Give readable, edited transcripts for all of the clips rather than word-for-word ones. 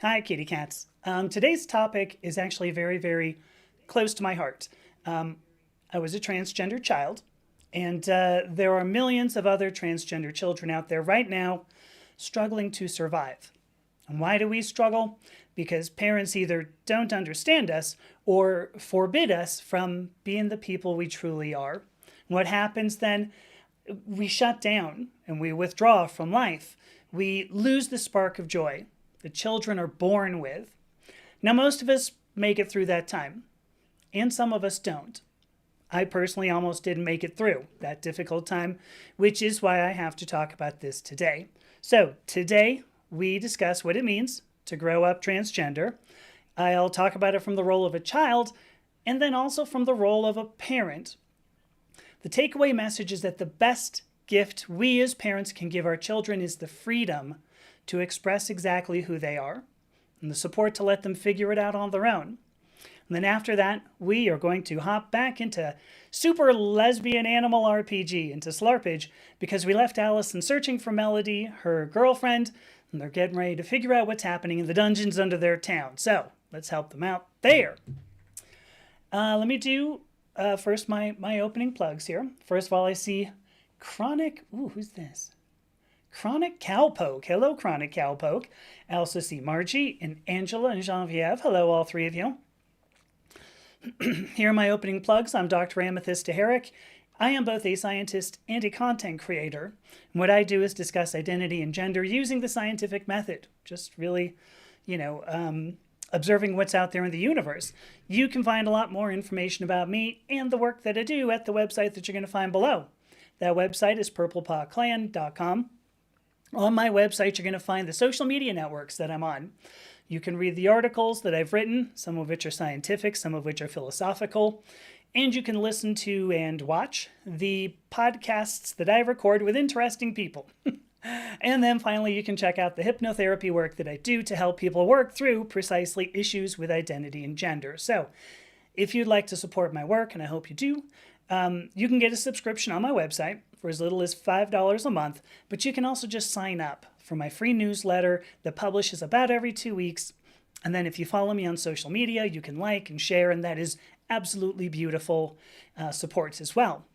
Hi, kitty cats. Today's topic is actually very, very close to my heart. Um, I was a transgender child, and there are millions of other transgender children out there right now struggling to survive. And why do we struggle? Because parents either don't understand us or forbid us from being the people we truly are. What happens then? We shut down and we withdraw from life. We lose the spark of joy the children are born with. Now, most of us make it through that time, and some of us don't. I personally almost didn't make it through that difficult time, which is why I have to talk about this today. So, today we discuss what it means to grow up transgender. I'll talk about it from the role of a child and then also from the role of a parent. The takeaway message is that the best gift we as parents can give our children is the freedom to express exactly who they are and the support to let them figure it out on their own. And then after that, we are going to hop back into Super Lesbian Animal RPG, into Slarpage, because we left Allison searching for Melody, her girlfriend, and they're getting ready to figure out what's happening in the dungeons under their town. So let's help them out there. Let me do first my opening plugs here. First of all, I see Chronic. Ooh, who's this? Chronic Cowpoke. Hello, Chronic Cowpoke. I also see Margie and Angela and Genevieve. Hello, all three of you. Here are my opening plugs. I'm Dr. Amethysta Herrick. I am both a scientist and a content creator. And what I do is discuss identity and gender using the scientific method. Just really, observing what's out there in the universe. You can find a lot more information about me and the work that I do at the website that you're going to find below. That website is purplepawclan.com. On my website, you're going to find the social media networks that I'm on. You can read the articles that I've written, some of which are scientific, some of which are philosophical, and you can listen to and watch the podcasts that I record with interesting people. And then finally, you can check out the hypnotherapy work that I do to help people work through precisely issues with identity and gender. So if you'd like to support my work, and I hope you do, you can get a subscription on my website for as little as $5 a month, but you can also just sign up for my free newsletter that publishes about every 2 weeks. And then if you follow me on social media, you can like and share, and that is absolutely beautiful support as well.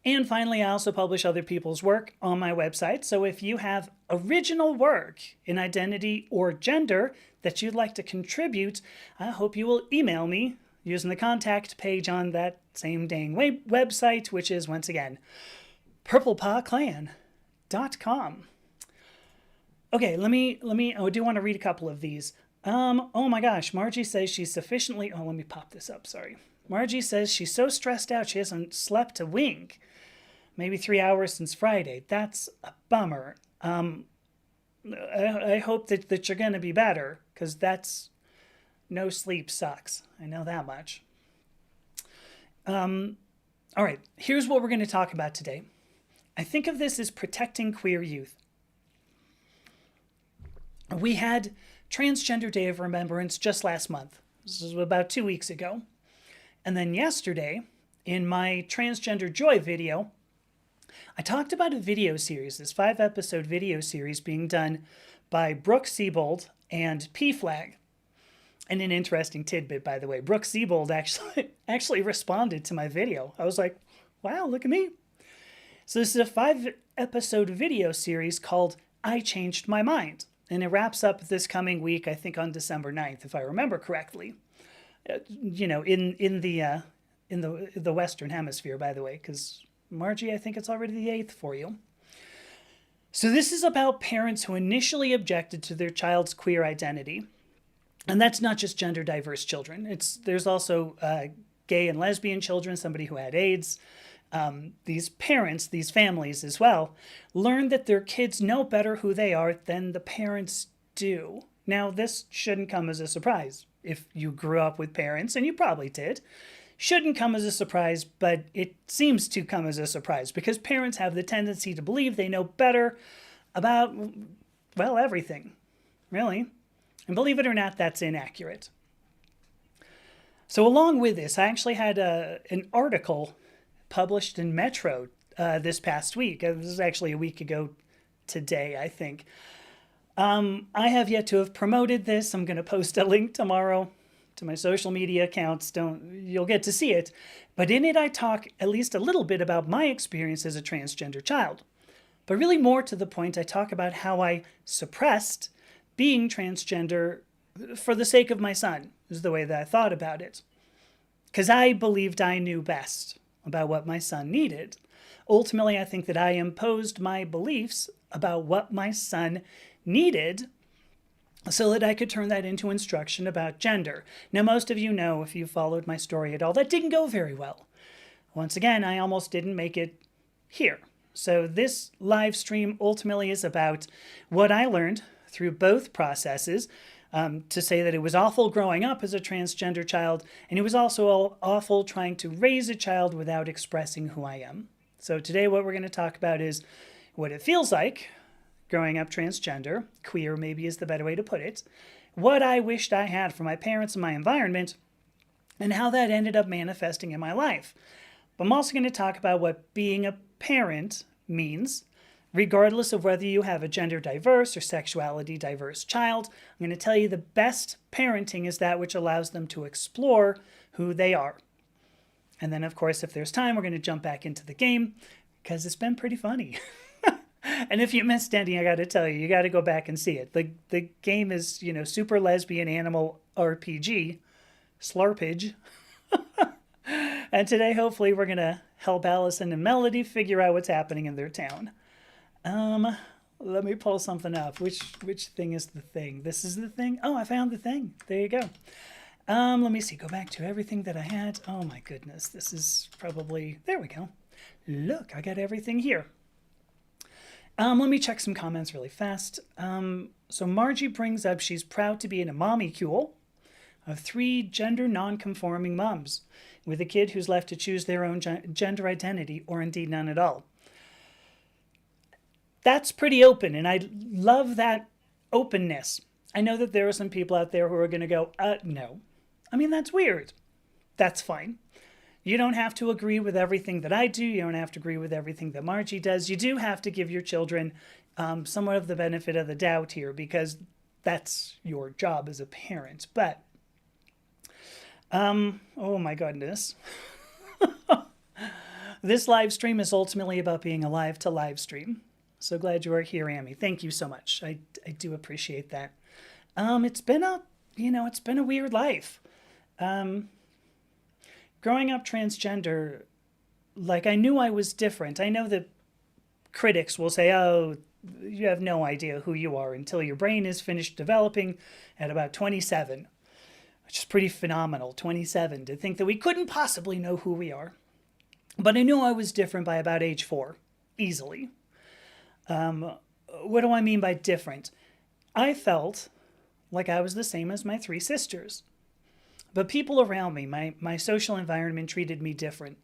And finally, I also publish other people's work on my website. So if you have original work in identity or gender that you'd like to contribute, I hope you will email me using the contact page on that same dang website, which is, once again, purplepawclan.com. Okay, I do want to read a couple of these. Oh my gosh, Margie says she's sufficiently, let me pop this up, sorry. Margie says she's so stressed out she hasn't slept a wink. Maybe 3 hours since Friday. That's a bummer. I hope that you're going to be better, because no sleep sucks. I know that much. All right, here's what we're going to talk about today. I think of this as protecting queer youth. We had Transgender Day of Remembrance just last month. This was about 2 weeks ago. And then yesterday, in my Transgender Joy video, I talked about a video series, this 5-episode video series being done by Brooke Siebold and P-Flag. And an interesting tidbit, by the way, Brooke Siebold actually responded to my video. I was like, wow, look at me. So this is a 5-episode video series called I Changed My Mind. And it wraps up this coming week, I think on December 9th, if I remember correctly. In the Western Hemisphere, by the way, because Margie, I think it's already the 8th for you. So this is about parents who initially objected to their child's queer identity. And that's not just gender diverse children. There's also gay and lesbian children, somebody who had AIDS. These parents, these families as well, learn that their kids know better who they are than the parents do. Now, this shouldn't come as a surprise. If you grew up with parents, and you probably did, shouldn't come as a surprise, but it seems to come as a surprise because parents have the tendency to believe they know better about, well, everything, really. And believe it or not, that's inaccurate. So along with this, I actually had an article published in Metro this past week. This is actually a week ago today, I think, I have yet to have promoted this. I'm going to post a link tomorrow to my social media accounts. You'll get to see it. But in it, I talk at least a little bit about my experience as a transgender child. But really more to the point, I talk about how I suppressed being transgender for the sake of my son, is the way that I thought about it. Because I believed I knew best about what my son needed. Ultimately, I think that I imposed my beliefs about what my son needed so that I could turn that into instruction about gender. Now, most of you know, if you followed my story at all, that didn't go very well. Once again, I almost didn't make it here. So this live stream ultimately is about what I learned through both processes, to say that it was awful growing up as a transgender child, and it was also awful trying to raise a child without expressing who I am. So today what we're going to talk about is what it feels like growing up transgender, queer maybe is the better way to put it, what I wished I had from my parents and my environment, and how that ended up manifesting in my life. But I'm also going to talk about what being a parent means, regardless of whether you have a gender diverse or sexuality diverse child. I'm going to tell you the best parenting is that which allows them to explore who they are. And then, of course, if there's time, we're going to jump back into the game because it's been pretty funny. And if you missed any, I got to tell you, you got to go back and see it. The game is, Super Lesbian Animal RPG, Slarpage. And today, hopefully, we're going to help Allison and Melody figure out what's happening in their town. Let me pull something up. Which thing is the thing? This is the thing? Oh, I found the thing. There you go. Let me see. Go back to everything that I had. Oh, my goodness. This is probably... There we go. Look, I got everything here. Let me check some comments really fast. So Margie brings up she's proud to be in a mommycule of 3 gender non-conforming moms with a kid who's left to choose their own gender identity, or indeed none at all. That's pretty open, and I love that openness. I know that there are some people out there who are going to go, no. I mean, that's weird. That's fine. You don't have to agree with everything that I do. You don't have to agree with everything that Margie does. You do have to give your children somewhat of the benefit of the doubt here, because that's your job as a parent. But, oh my goodness. This live stream is ultimately about being alive to live stream. So glad you are here, Amy. Thank you so much. I do appreciate that. It's been a weird life. Growing up transgender, I knew I was different. I know that critics will say, oh, you have no idea who you are until your brain is finished developing at about 27, which is pretty phenomenal, 27, to think that we couldn't possibly know who we are. But I knew I was different by about age 4, easily. What do I mean by different? I felt like I was the same as my 3 sisters. But people around me, my social environment treated me differently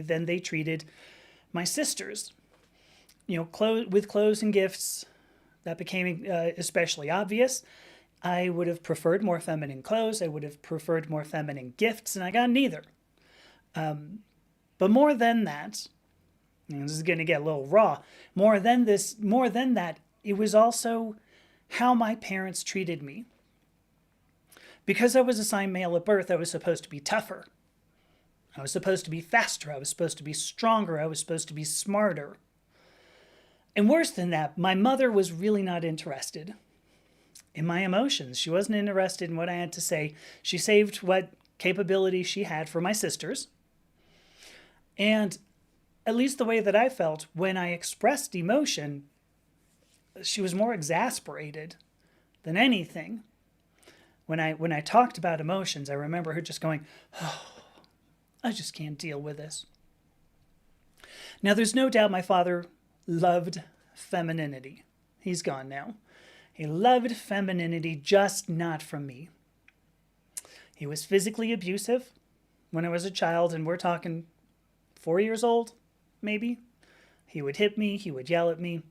than they treated my sisters. With clothes and gifts, that became especially obvious. I would have preferred more feminine clothes. I would have preferred more feminine gifts, and I got neither. But more than that, and this is going to get a little raw, more than that, it was also how my parents treated me. Because I was assigned male at birth, I was supposed to be tougher. I was supposed to be faster. I was supposed to be stronger. I was supposed to be smarter. And worse than that, my mother was really not interested in my emotions. She wasn't interested in what I had to say. She saved what capability she had for my sisters. And at least the way that I felt, when I expressed emotion, she was more exasperated than anything. When I talked about emotions, I remember her just going, oh, I just can't deal with this. Now, there's no doubt my father loved femininity. He's gone now. He loved femininity, just not from me. He was physically abusive when I was a child, and we're talking 4 years old, maybe. He would hit me, he would yell at me,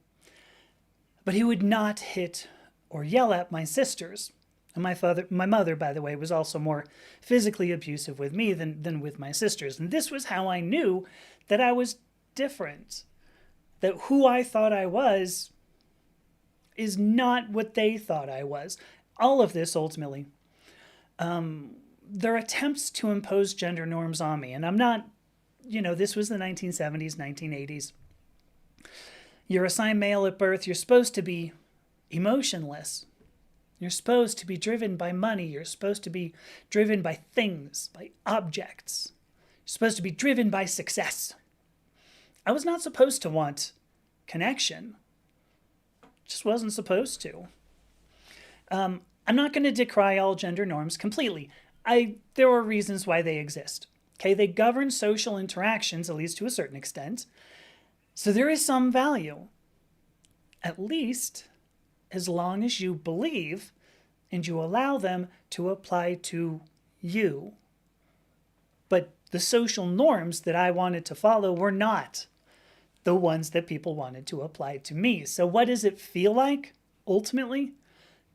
but he would not hit or yell at my sisters. And my mother, by the way, was also more physically abusive with me than with my sisters. And this was how I knew that I was different. That who I thought I was, is not what they thought I was. All of this ultimately, their attempts to impose gender norms on me. And I'm not, this was the 1970s, 1980s. You're assigned male at birth. You're supposed to be emotionless. You're supposed to be driven by money. You're supposed to be driven by things, by objects. You're supposed to be driven by success. I was not supposed to want connection. Just wasn't supposed to. I'm not going to decry all gender norms completely. There are reasons why they exist. Okay, they govern social interactions, at least to a certain extent. So there is some value, at least as long as you believe and you allow them to apply to you. But the social norms that I wanted to follow were not the ones that people wanted to apply to me. So what does it feel like, ultimately,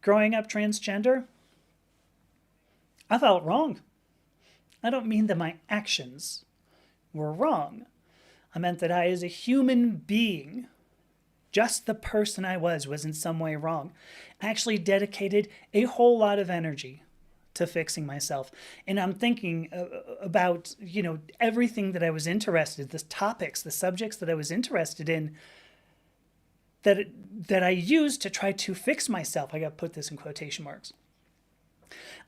growing up transgender? I felt wrong. I don't mean that my actions were wrong. I meant that I, as a human being, just the person I was in some way wrong. I actually dedicated a whole lot of energy to fixing myself. And I'm thinking about, everything that I was interested, the topics, the subjects that I was interested in that I used to try to fix myself. I got to put this in quotation marks.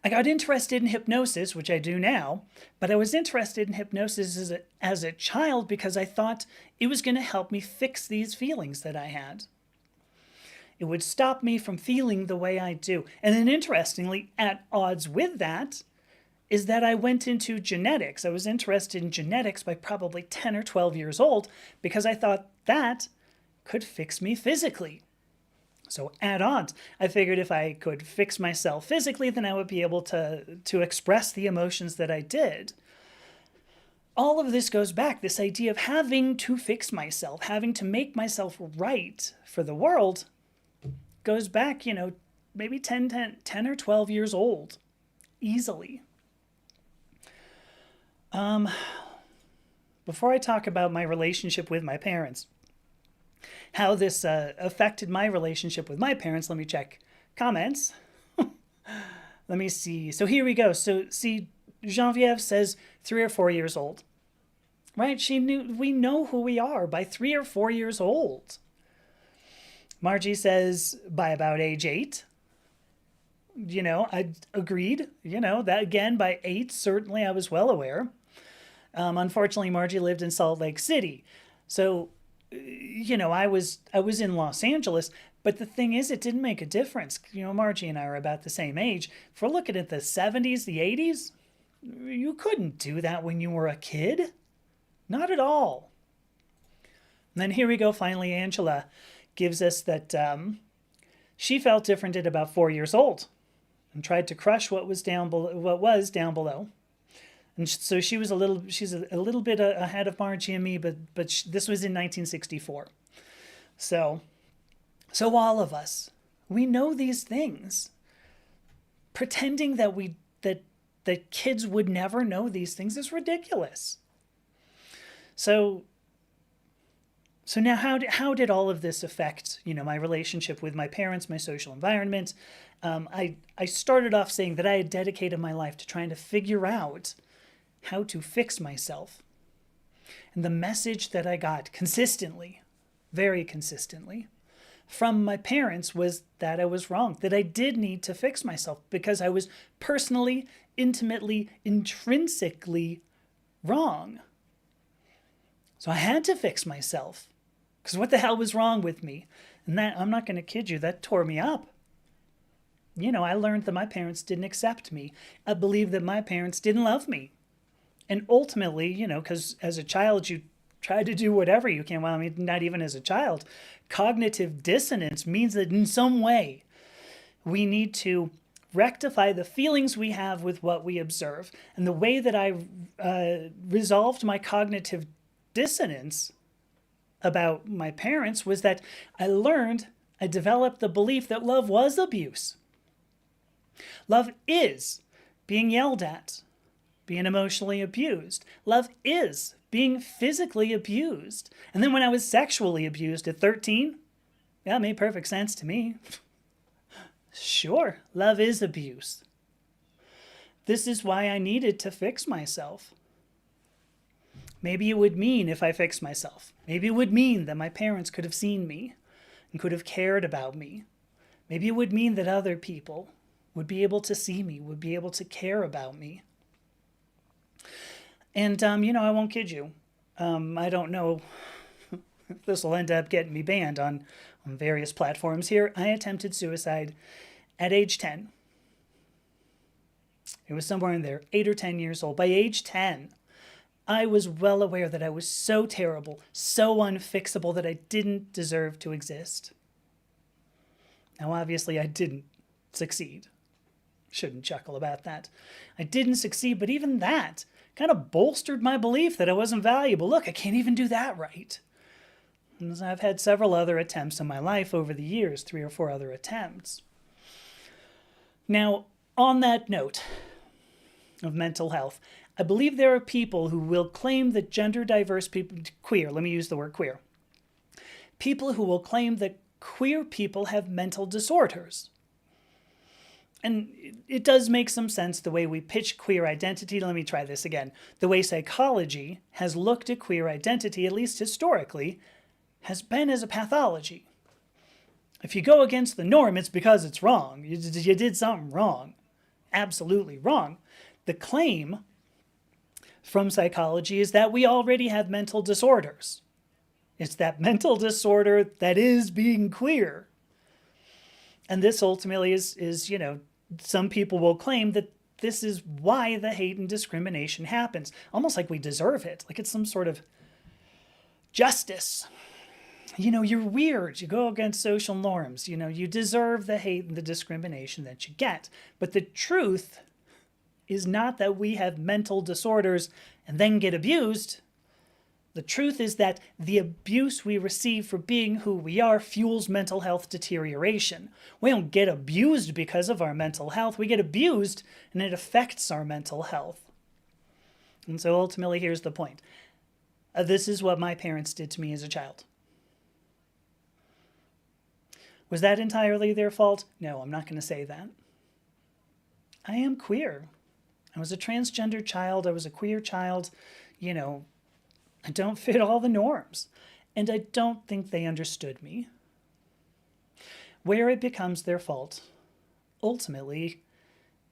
I got interested in hypnosis, which I do now, but I was interested in hypnosis as a child because I thought it was going to help me fix these feelings that I had. It would stop me from feeling the way I do. And then interestingly, at odds with that, is that I went into genetics. I was interested in genetics by probably 10 or 12 years old because I thought that could fix me physically. So at odds, I figured if I could fix myself physically, then I would be able to express the emotions that I did. All of this goes back, this idea of having to fix myself, having to make myself right for the world, goes back, maybe 10 or 12 years old, easily. Before I talk about my relationship with my parents, how this affected my relationship with my parents, let me check comments. Let me see. So here we go. So see, Genevieve says 3 or 4 years old. Right? We know who we are by 3 or 4 years old. Margie says by about age 8. I agreed. That again, by 8, certainly I was well aware. Unfortunately, Margie lived in Salt Lake City. So, I was in Los Angeles, but the thing is, it didn't make a difference. Margie and I are about the same age. If we're looking at the 70s, the 80s, you couldn't do that when you were a kid. Not at all. And then here we go. Finally, Angela gives us that she felt different at about 4 years old and tried to crush what was down below. And so she's a little bit ahead of Margie and me, but this was in 1964. So all of us, we know these things. Pretending that kids would never know these things is ridiculous. So now how did all of this affect, my relationship with my parents, my social environment? I started off saying that I had dedicated my life to trying to figure out how to fix myself. And the message that I got consistently, very consistently, from my parents was that I was wrong, that I did need to fix myself because I was personally, intimately, intrinsically wrong. So I had to fix myself because what the hell was wrong with me? And that, I'm not going to kid you, that tore me up. I learned that my parents didn't accept me. I believed that my parents didn't love me. And ultimately, because as a child, you try to do whatever you can. Well, I mean, not even as a child. Cognitive dissonance means that in some way we need to rectify the feelings we have with what we observe. And the way that I resolved my cognitive dissonance about my parents was that I developed the belief that love was abuse. Love is being yelled at, being emotionally abused. Love is being physically abused. And then when I was sexually abused at 13, Yeah, it made perfect sense to me. Sure, love is abuse. This is why I needed to fix myself. Maybe it would mean if I fixed myself. Maybe it would mean that my parents could have seen me and could have cared about me. Maybe it would mean that other people would be able to see me, would be able to care about me. And, I won't kid you. I don't know if this will end up getting me banned on various platforms here. I attempted suicide at age 10. It was somewhere in there, 8 or 10 years old. By age 10, I was well aware that I was so terrible, so unfixable that I didn't deserve to exist. Now, obviously, I didn't succeed. Shouldn't chuckle about that. I didn't succeed, but even that kind of bolstered my belief that I wasn't valuable. Look, I can't even do that right. And I've had several other attempts in my life over the years, 3 or 4 other attempts. Now, on that note of mental health, I believe there are people who will claim that gender diverse people, queer, let me use the word queer, people who will claim that queer people have mental disorders. And it does make some sense the way we pitch queer identity. Let me try this again. The way psychology has looked at queer identity, at least historically, has been as a pathology. If you go against the norm, it's because it's wrong. You did something wrong. Absolutely wrong. The claim from psychology is that we already have mental disorders. It's that mental disorder that is being queer. And this ultimately is, some people will claim that this is why the hate and discrimination happens. Almost like we deserve it. Like it's some sort of justice. You're weird. You go against social norms. You deserve the hate and the discrimination that you get. But the truth is not that we have mental disorders and then get abused. The truth is that the abuse we receive for being who we are fuels mental health deterioration. We don't get abused because of our mental health. We get abused and it affects our mental health. And so ultimately, here's the point. This is what my parents did to me as a child. Was that entirely their fault? No, I'm not going to say that. I am queer. I was a transgender child. I was a queer child. I don't fit all the norms. And I don't think they understood me. Where it becomes their fault, ultimately,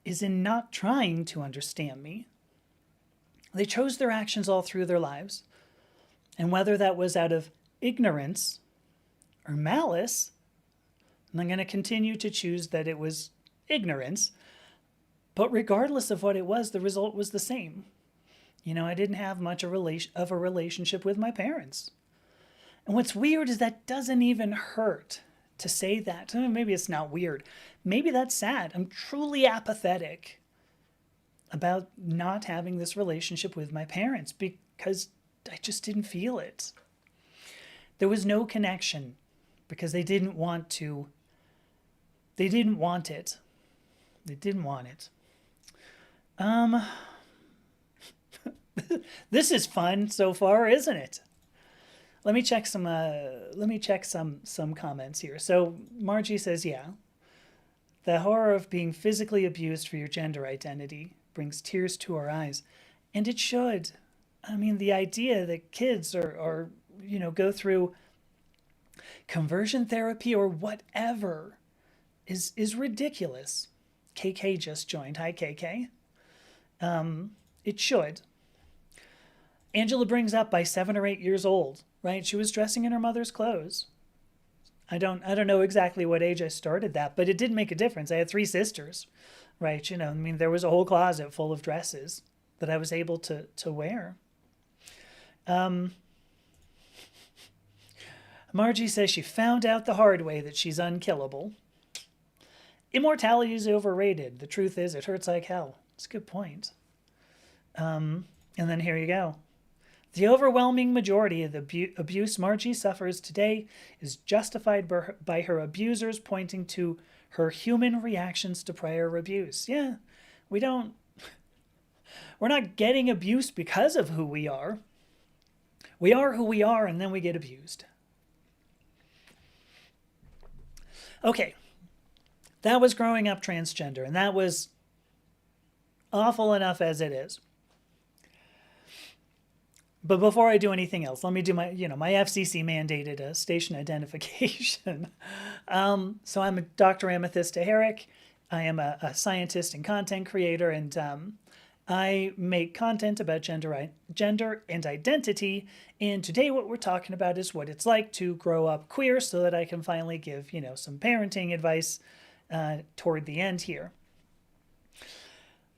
is in not trying to understand me. They chose their actions all through their lives. And whether that was out of ignorance or malice, and I'm going to continue to choose that it was ignorance, but regardless of what it was, the result was the same. I didn't have much of a relationship with my parents. And what's weird is that doesn't even hurt to say that. Maybe it's not weird. Maybe that's sad. I'm truly apathetic about not having this relationship with my parents because I just didn't feel it. There was no connection because they didn't want to. They didn't want it. They didn't want it. This is fun so far, isn't it? Let me check some comments here. So Margie says, yeah, the horror of being physically abused for your gender identity brings tears to our eyes, and it should. I mean, the idea that kids are go through conversion therapy or whatever is ridiculous. KK just joined. Hi, KK. It should. Angela brings up by 7 or 8 years old, right? She was dressing in her mother's clothes. I don't know exactly what age I started that, but it did make a difference. I had 3 sisters, right? There was a whole closet full of dresses that I was able to wear. Margie says she found out the hard way that she's unkillable. Immortality is overrated. The truth is, it hurts like hell. It's a good point. And then here you go. The overwhelming majority of the abuse Margie suffers today is justified by her abusers pointing to her human reactions to prior abuse. Yeah, we're not getting abuse because of who we are. We are who we are, and then we get abused. Okay, that was growing up transgender, and that was awful enough as it is. But before I do anything else, let me do my FCC mandated station identification. So I'm a Dr. Amethysta Herrick. I am a scientist and content creator, and I make content about gender and identity. And today, what we're talking about is what it's like to grow up queer, so that I can finally give some parenting advice toward the end here.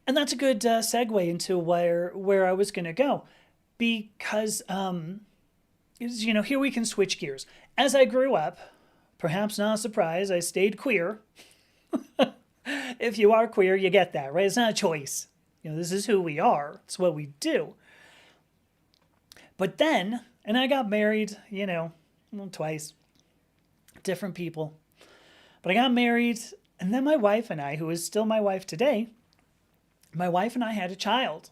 And that's a good segue into where I was going to go. Because, here we can switch gears. As I grew up, perhaps not a surprise, I stayed queer. If you are queer, you get that, right? It's not a choice. This is who we are. It's what we do. But then, and I got married, twice. Different people. But I got married, and then my wife and I, who is still my wife today, my wife and I had a child.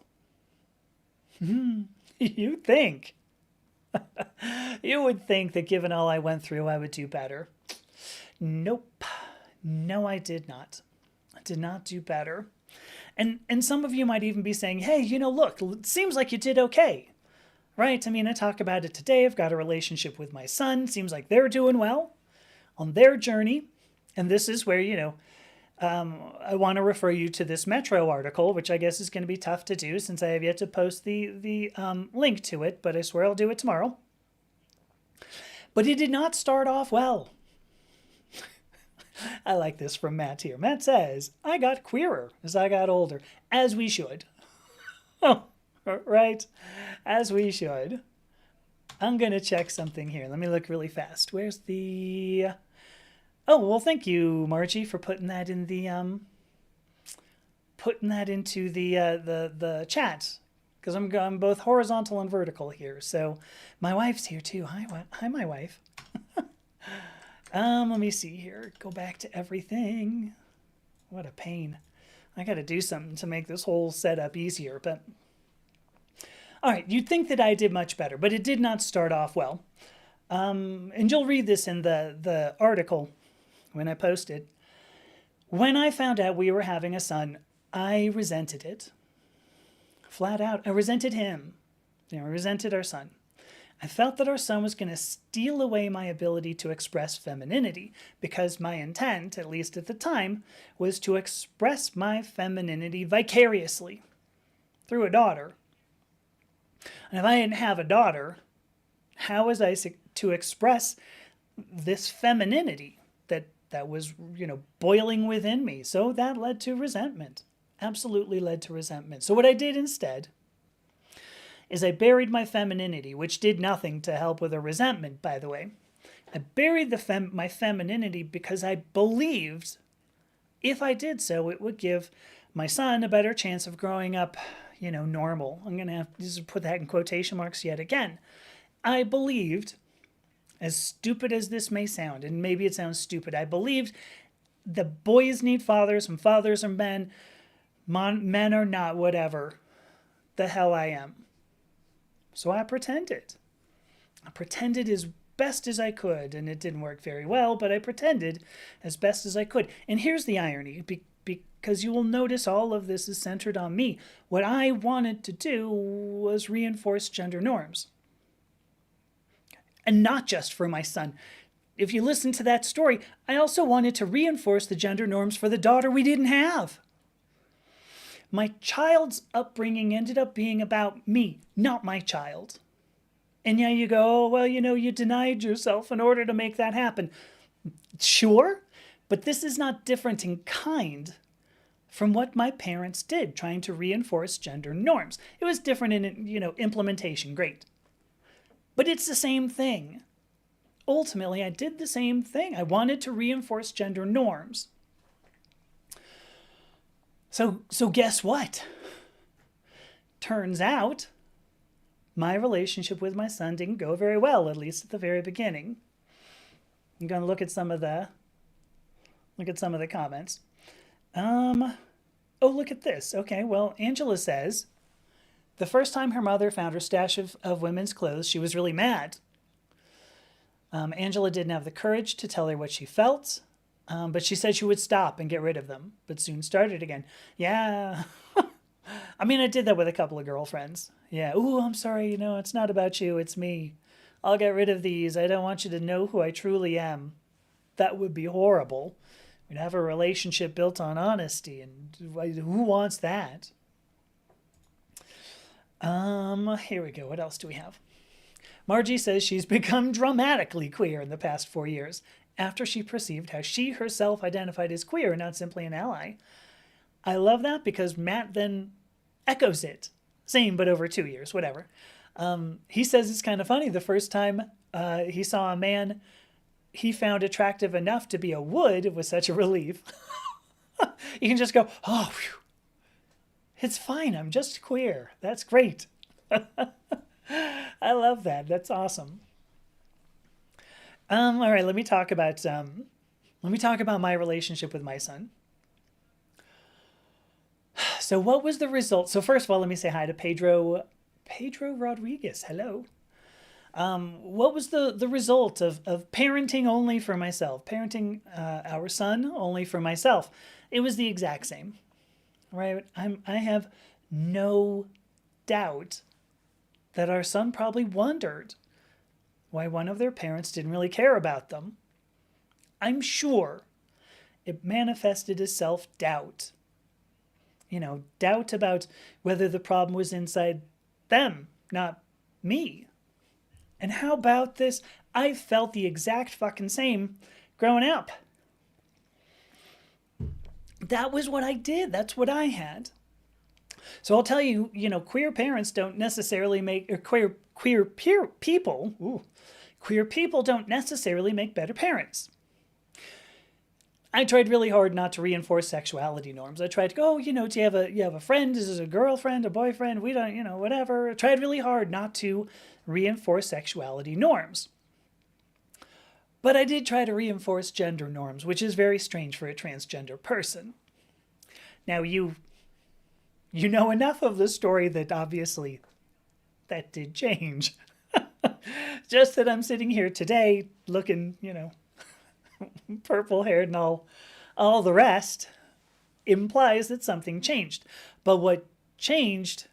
You think. You would think that given all I went through, I would do better. Nope. No, I did not. I did not do better. And some of you might even be saying, hey, look, it seems like you did okay. Right? I mean, I talk about it today. I've got a relationship with my son. Seems like they're doing well on their journey. And this is where, I want to refer you to this Metro article, which I guess is going to be tough to do since I have yet to post the link to it, but I swear I'll do it tomorrow. But it did not start off well. I like this from Matt here. Matt says, I got queerer as I got older, as we should. Right? As we should. I'm going to check something here. Let me look really fast. Where's the... Oh, well, thank you, Margie, for putting that in the into the chat, because I'm both horizontal and vertical here. So my wife's here too. Hi, my wife. Let me see here. Go back to everything. What a pain. I got to do something to make this whole setup easier. But all right, you'd think that I did much better, but it did not start off well. And you'll read this in the article when I posted. When I found out we were having a son, I resented it. Flat out. I resented him. I resented our son. I felt that our son was going to steal away my ability to express femininity, because my intent, at least at the time, was to express my femininity vicariously through a daughter. And if I didn't have a daughter, how was I to express this femininity that was, boiling within me? So that led to resentment. Absolutely led to resentment. So what I did instead is I buried my femininity, which did nothing to help with the resentment, by the way. I buried my femininity because I believed if I did so, it would give my son a better chance of growing up, normal. I'm going to have to put that in quotation marks yet again. I believed, as stupid as this may sound, and maybe it sounds stupid, I believed that boys need fathers and fathers are men, men are not, whatever the hell I am. So I pretended. I pretended as best as I could, and it didn't work very well, but I pretended as best as I could. And here's the irony, because you will notice all of this is centered on me. What I wanted to do was reinforce gender norms. And not just for my son. If you listen to that story, I also wanted to reinforce the gender norms for the daughter we didn't have. My child's upbringing ended up being about me, not my child. And yeah, you go, oh, well, you denied yourself in order to make that happen. Sure, but this is not different in kind from what my parents did, trying to reinforce gender norms. It was different in, implementation, great. But it's the same thing. Ultimately, I did the same thing. I wanted to reinforce gender norms. So guess what? Turns out my relationship with my son didn't go very well, at least at the very beginning. I'm going to look at some of the comments. Oh, look at this. Okay, well, Angela says, the first time her mother found her stash of women's clothes, she was really mad. Angela didn't have the courage to tell her what she felt. But she said she would stop and get rid of them, but soon started again. Yeah. I mean, I did that with a couple of girlfriends. Yeah. Ooh, I'm sorry. It's not about you. It's me. I'll get rid of these. I don't want you to know who I truly am. That would be horrible. We'd have a relationship built on honesty, and who wants that? Here we go. What else do we have? Margie says she's become dramatically queer in the past 4 years after she perceived how she herself identified as queer, not simply an ally. I love that because Matt then echoes it. Same, but over 2 years, whatever. He says it's kind of funny. The first time he saw a man he found attractive enough to be a wood was such a relief. You can just go, oh, whew. It's fine. I'm just queer. That's great. I love that. That's awesome. All right, let me talk about my relationship with my son. So what was the result? So first of all, let me say hi to Pedro Rodriguez. Hello. What was the result of parenting only for myself, parenting our son only for myself? It was the exact same, right? I have no doubt that our son probably wondered why one of their parents didn't really care about them. I'm sure it manifested as self-doubt. Doubt about whether the problem was inside them, not me. And how about this? I felt the exact fucking same growing up. That was what I did. That's what I had. So I'll tell you, queer parents don't necessarily make, or queer people don't necessarily make better parents. I tried really hard not to reinforce sexuality norms. I tried to go, do you have a friend? Is this a girlfriend, a boyfriend? We don't, whatever. I tried really hard not to reinforce sexuality norms. But I did try to reinforce gender norms, which is very strange for a transgender person. Now, you know enough of the story that obviously that did change. Just that I'm sitting here today looking, purple haired and all the rest implies that something changed. But what changed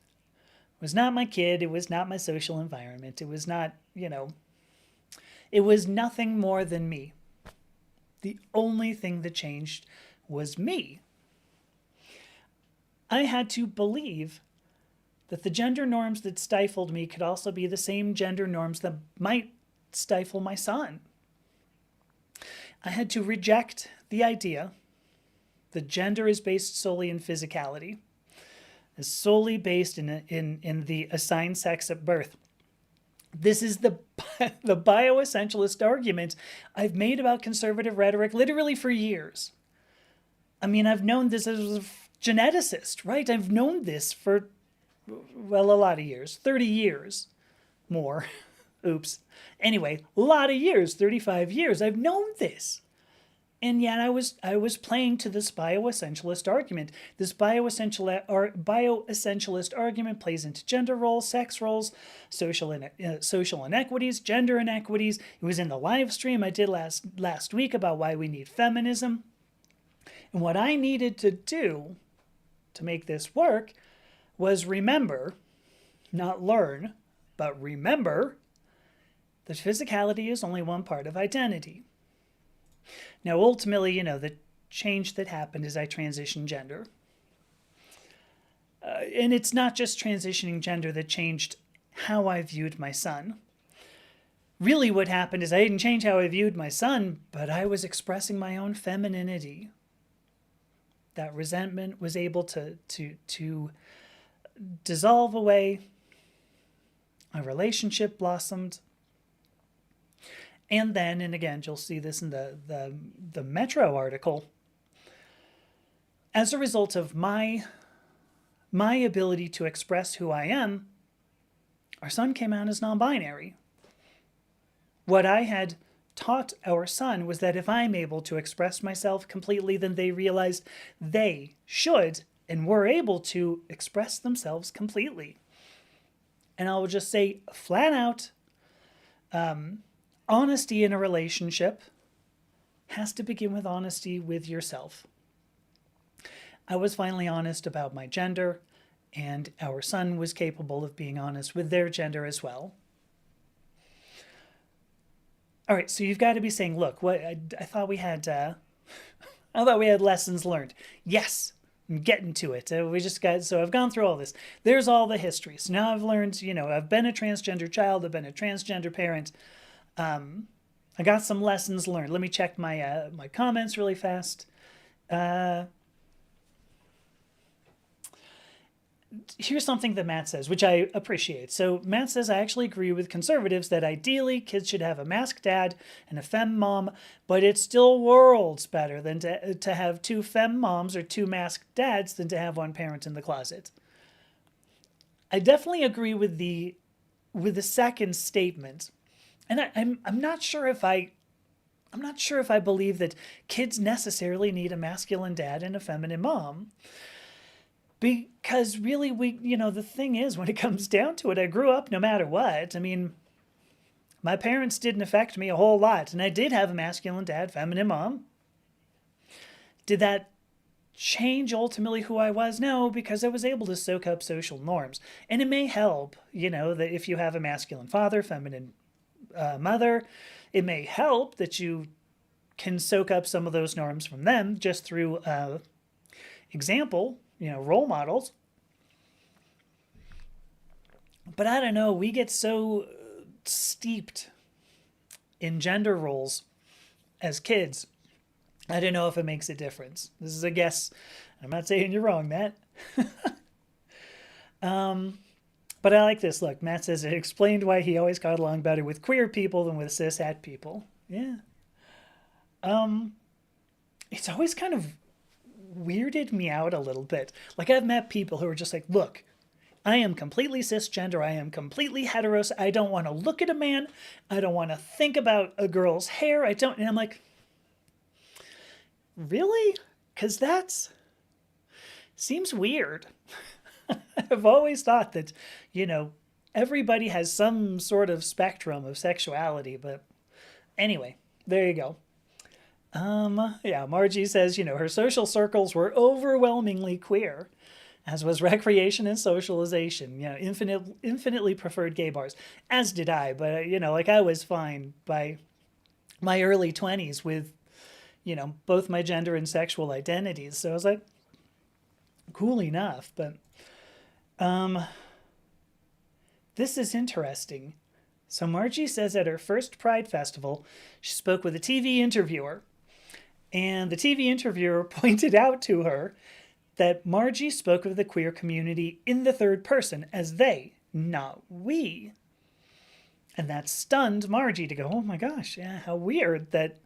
was not my kid. It was not my social environment. It was not, it was nothing more than me. The only thing that changed was me. I had to believe that the gender norms that stifled me could also be the same gender norms that might stifle my son. I had to reject the idea that gender is based solely in physicality, is solely based in the assigned sex at birth. This is the bioessentialist argument I've made about conservative rhetoric literally for years. I mean, I've known this as a geneticist, right? I've known this for, well, a lot of years, 30 years more. Oops. Anyway, a lot of years, 35 years, I've known this. And yet I was playing to this bioessentialist argument. This bioessentialist argument plays into gender roles, sex roles, social inequities, gender inequities. It was in the live stream I did last week about why we need feminism. And what I needed to do to make this work was remember, not learn, but remember that physicality is only one part of identity. Now, ultimately, the change that happened is I transitioned gender. And it's not just transitioning gender that changed how I viewed my son. Really what happened is I didn't change how I viewed my son, but I was expressing my own femininity. That resentment was able to dissolve away. A relationship blossomed. And then, and again, you'll see this in the Metro article, as a result of my ability to express who I am, our son came out as non-binary. What I had taught our son was that if I'm able to express myself completely, then they realized they should and were able to express themselves completely. And I will just say flat out, honesty in a relationship has to begin with honesty with yourself. I was finally honest about my gender, and our son was capable of being honest with their gender as well. All right, so you've got to be saying, look, what I thought we had, I thought we had lessons learned. Yes, I'm getting to it. So I've gone through all this. There's all the history. So now I've learned, I've been a transgender child. I've been a transgender parent. I got some lessons learned. Let me check my my comments really fast. Here's something that Matt says, which I appreciate. So Matt says, I actually agree with conservatives that ideally kids should have a masked dad and a femme mom, but it's still worlds better than to have two femme moms or two masked dads than to have one parent in the closet. I definitely agree with the second statement. And I'm not sure if I believe that kids necessarily need a masculine dad and a feminine mom. Because really, the thing is, when it comes down to it, I grew up no matter what. I mean, my parents didn't affect me a whole lot, and I did have a masculine dad, feminine mom. Did that change ultimately who I was? No, because I was able to soak up social norms. And it may help, that if you have a masculine father, feminine mother, it may help that you can soak up some of those norms from them just through example, role models. But I don't know, we get so steeped in gender roles as kids. I don't know if it makes a difference. This is a guess. I'm not saying you're wrong, Matt. But I like this. Look, Matt says it explained why he always got along better with queer people than with cishet people. Yeah. It's always kind of weirded me out a little bit. Like, I've met people who are just like, look, I am completely cisgender. I am completely heteros. I don't want to look at a man. I don't want to think about a girl's hair. And I'm like, really? Because that seems weird. I've always thought that, everybody has some sort of spectrum of sexuality. But anyway, there you go. Yeah, Margie says, her social circles were overwhelmingly queer, as was recreation and socialization. Infinitely preferred gay bars, as did I. But, I was fine by my early 20s with, both my gender and sexual identities. So I was like, cool enough. But this is interesting. So Margie says at her first Pride Festival, she spoke with a TV interviewer. And the TV interviewer pointed out to her that Margie spoke of the queer community in the third person as they, not we. And that stunned Margie to go, oh my gosh, yeah, how weird that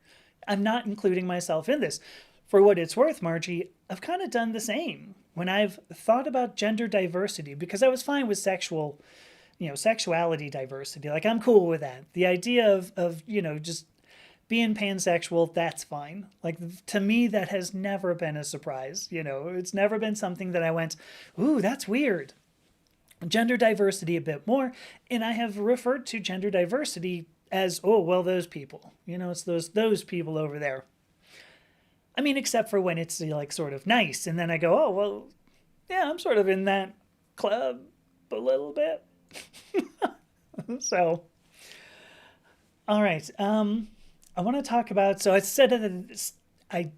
I'm not including myself in this. For what it's worth, Margie, I've kind of done the same when I've thought about gender diversity, because I was fine with sexuality diversity. Like, I'm cool with that. The idea of just being pansexual, that's fine. Like, to me, that has never been a surprise. It's never been something that I went, ooh, that's weird. Gender diversity a bit more. And I have referred to gender diversity as, oh, well, those people. It's those people over there. I mean, except for when it's like sort of nice. And then I go, oh, well, yeah, I'm sort of in that club a little bit. So, all right. I want to talk about, so I said that I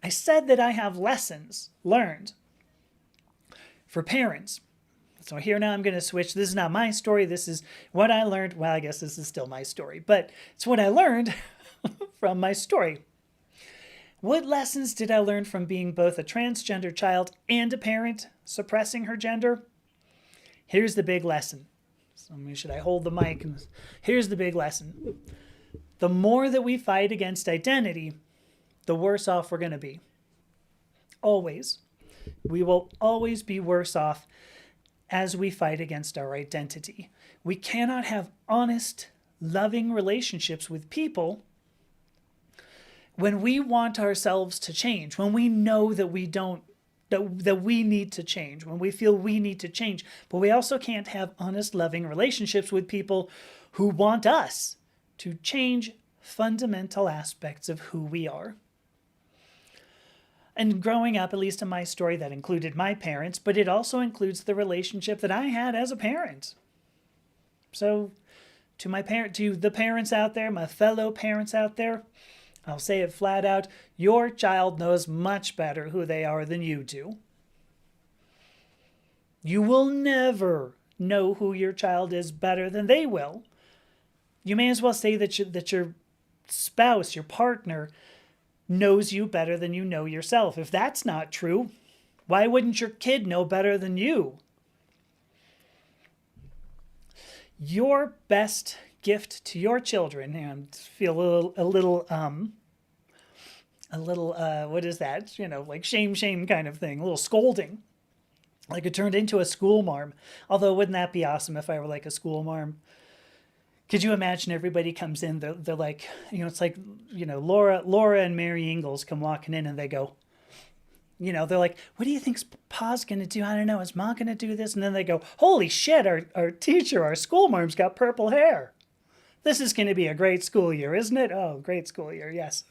said that I have lessons learned for parents. So here now I'm going to switch. This is not my story. This is what I learned. Well, I guess this is still my story, but it's what I learned from my story. What lessons did I learn from being both a transgender child and a parent suppressing her gender? Here's the big lesson. So should I hold the mic? Here's the big lesson. The more that we fight against identity, the worse off we're going to be. Always. We will always be worse off as we fight against our identity. We cannot have honest, loving relationships with people when we want ourselves to change, when we know that we don't, that we need to change, when we feel we need to change. But we also can't have honest, loving relationships with people who want us to change fundamental aspects of who we are. And growing up, at least in my story, that included my parents, but it also includes the relationship that I had as a parent. So to the parents out there, my fellow parents out there, I'll say it flat out, your child knows much better who they are than you do. You will never know who your child is better than they will. You may as well say that your spouse, your partner, knows you better than you know yourself. If that's not true, why wouldn't your kid know better than you? Your best gift to your children, and I feel a little what is that? Like shame kind of thing, a little scolding. Like it turned into a school marm. Although wouldn't that be awesome if I were like a school marm? Could you imagine everybody comes in, they're like, it's like, Laura and Mary Ingalls come walking in and they go, they're like, what do you think Pa's going to do? I don't know. Is Ma going to do this? And then they go, holy shit, our teacher, our school marm's got purple hair. This is going to be a great school year, isn't it? Oh, great school year. Yes.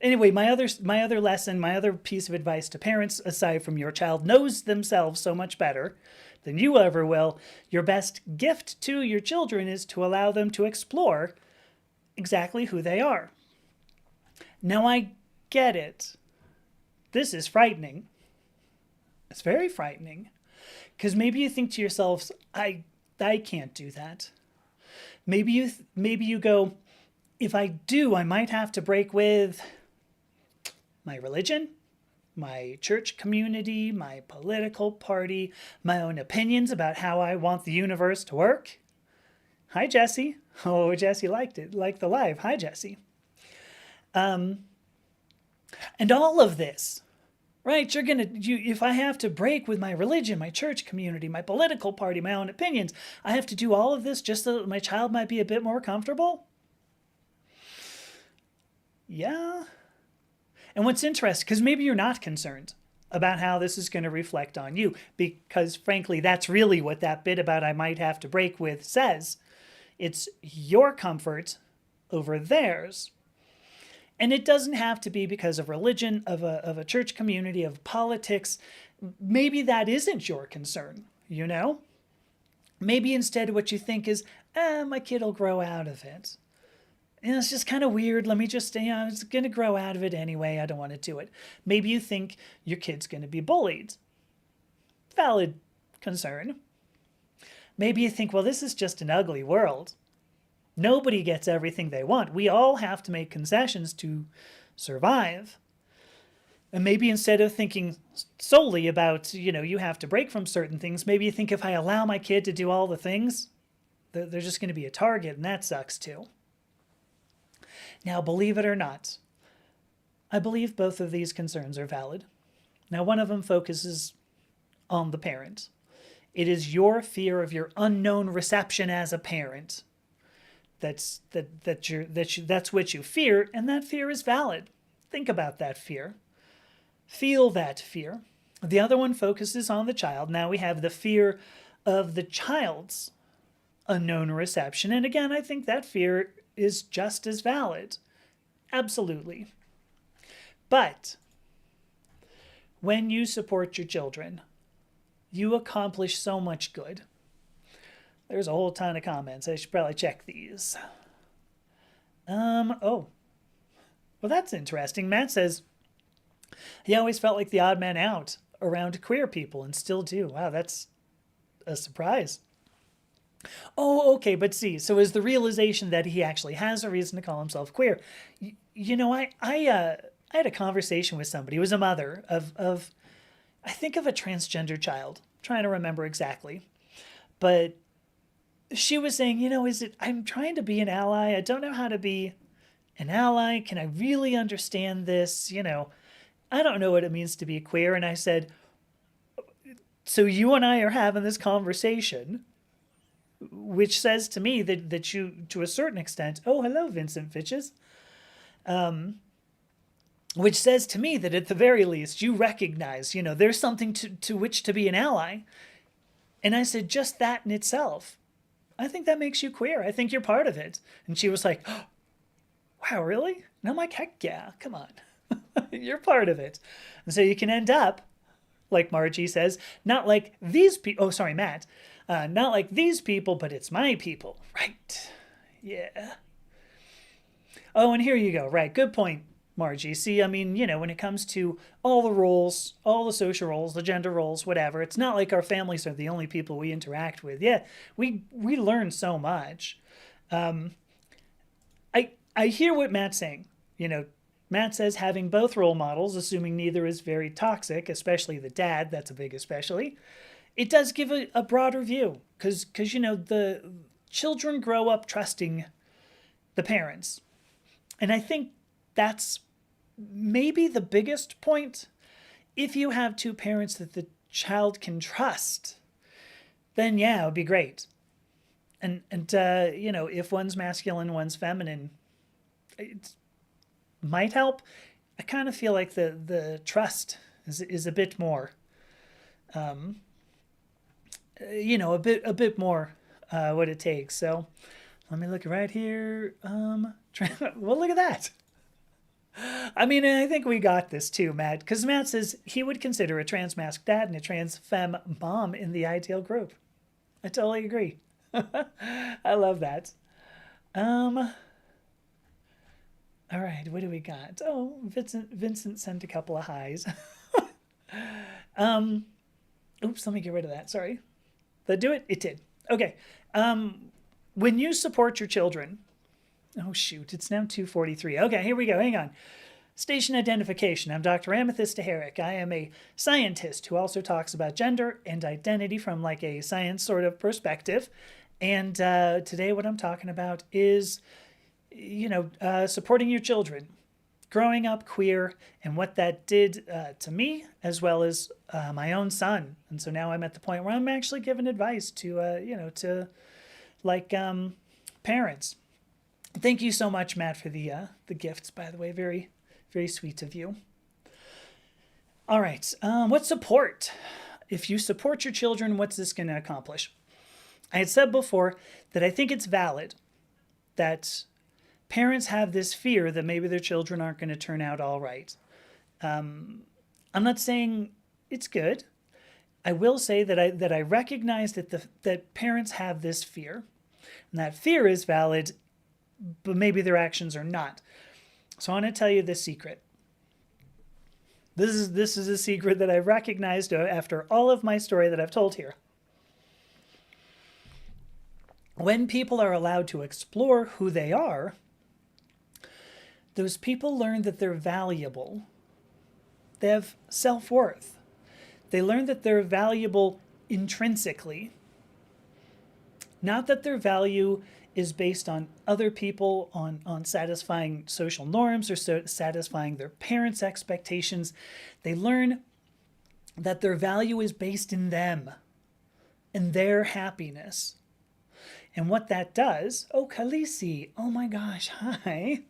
Anyway, my other lesson, my other piece of advice to parents, aside from your child knows themselves so much better than you ever will, your best gift to your children is to allow them to explore exactly who they are. Now, I get it. This is frightening. It's very frightening. Because maybe you think to yourselves, I can't do that. Maybe you go, if I do, I might have to break with my religion, my church community, my political party, my own opinions about how I want the universe to work. Hi, Jesse. Oh, Jesse liked the live. Hi, Jesse. And all of this, right? If I have to break with my religion, my church community, my political party, my own opinions, I have to do all of this just so that my child might be a bit more comfortable? Yeah. And what's interesting, because maybe you're not concerned about how this is going to reflect on you, because frankly, that's really what that bit about I might have to break with says. It's your comfort over theirs. And it doesn't have to be because of religion, of a church community, of politics. Maybe that isn't your concern, Maybe instead what you think is, my kid will grow out of it. It's just kind of weird. Let me just, it's going to grow out of it anyway. I don't want to do it. Maybe you think your kid's going to be bullied. Valid concern. Maybe you think, well, this is just an ugly world. Nobody gets everything they want. We all have to make concessions to survive. And maybe instead of thinking solely about, you have to break from certain things, maybe you think if I allow my kid to do all the things, they're just going to be a target, and that sucks too. Now, believe it or not, I believe both of these concerns are valid. Now, one of them focuses on the parent. It is your fear of your unknown reception as a parent that's what you fear, and that fear is valid. Think about that fear. Feel that fear. The other one focuses on the child. Now we have the fear of the child's unknown reception, and again, I think that fear is just as valid. Absolutely. But when you support your children, you accomplish so much good. There's a whole ton of comments. I should probably check these. Well, that's interesting. Matt says, he always felt like the odd man out around queer people and still do. Wow, that's a surprise. Oh, okay, but see, so is the realization that he actually has a reason to call himself queer. I had a conversation with somebody. It was a mother of I think of a transgender child. I'm trying to remember exactly. But she was saying, I'm trying to be an ally. I don't know how to be an ally. Can I really understand this? I don't know what it means to be queer. And I said, so you and I are having this conversation, which says to me that you, to a certain extent, oh, hello, Vincent Fitches, which says to me that at the very least you recognize, there's something to which to be an ally. And I said, just that in itself I think that makes you queer. I think you're part of it. And she was like, oh, wow, really? And I'm like, heck yeah, come on. You're part of it. And so you can end up, like Margie says, not like these people. Oh, sorry, Matt. Not like these people, but it's my people. Right. Yeah. Oh, and here you go. Right. Good point, Margie. See, I mean, when it comes to all the roles, all the social roles, the gender roles, whatever, it's not like our families are the only people we interact with. Yeah, we learn so much. I hear what Matt's saying. Matt says having both role models, assuming neither is very toxic, especially the dad, that's a big especially, it does give a broader view. Because, the children grow up trusting the parents. And I think that's maybe the biggest point. If you have two parents that the child can trust, then yeah, it would be great. And if one's masculine, one's feminine, it might help. I kind of feel like the trust is a bit more, a bit more what it takes. So let me look right here. Well, look at that. I mean, and I think we got this too, Matt, because Matt says he would consider a trans masc dad and a trans femme mom in the ideal group. I totally agree. I love that. All right, what do we got? Oh, Vincent sent a couple of highs. Oops, let me get rid of that. Sorry. Did that do it? It did. Okay. When you support your children, oh shoot, it's now 2:43. Okay, here we go. Hang on. Station identification. I'm Dr. Amethysta Herrick. I am a scientist who also talks about gender and identity from like a science sort of perspective. And today what I'm talking about is, supporting your children, growing up queer, and what that did to me, as well as my own son. And so now I'm at the point where I'm actually giving advice to parents. Thank you so much, Matt, for the gifts, by the way. Very, very sweet of you. All right. What support? If you support your children, what's this going to accomplish? I had said before that I think it's valid that parents have this fear that maybe their children aren't going to turn out all right. I'm not saying it's good. I will say that I recognize that parents have this fear, and that fear is valid, but maybe their actions are not. So I want to tell you this secret. This is a secret that I recognized after all of my story that I've told here. When people are allowed to explore who they are, those people learn that they're valuable. They have self-worth. They learn that they're valuable intrinsically. Not that their value is based on other people, on satisfying social norms or satisfying their parents' expectations. They learn that their value is based in them and their happiness. And what that does, oh, Khaleesi, oh my gosh, hi.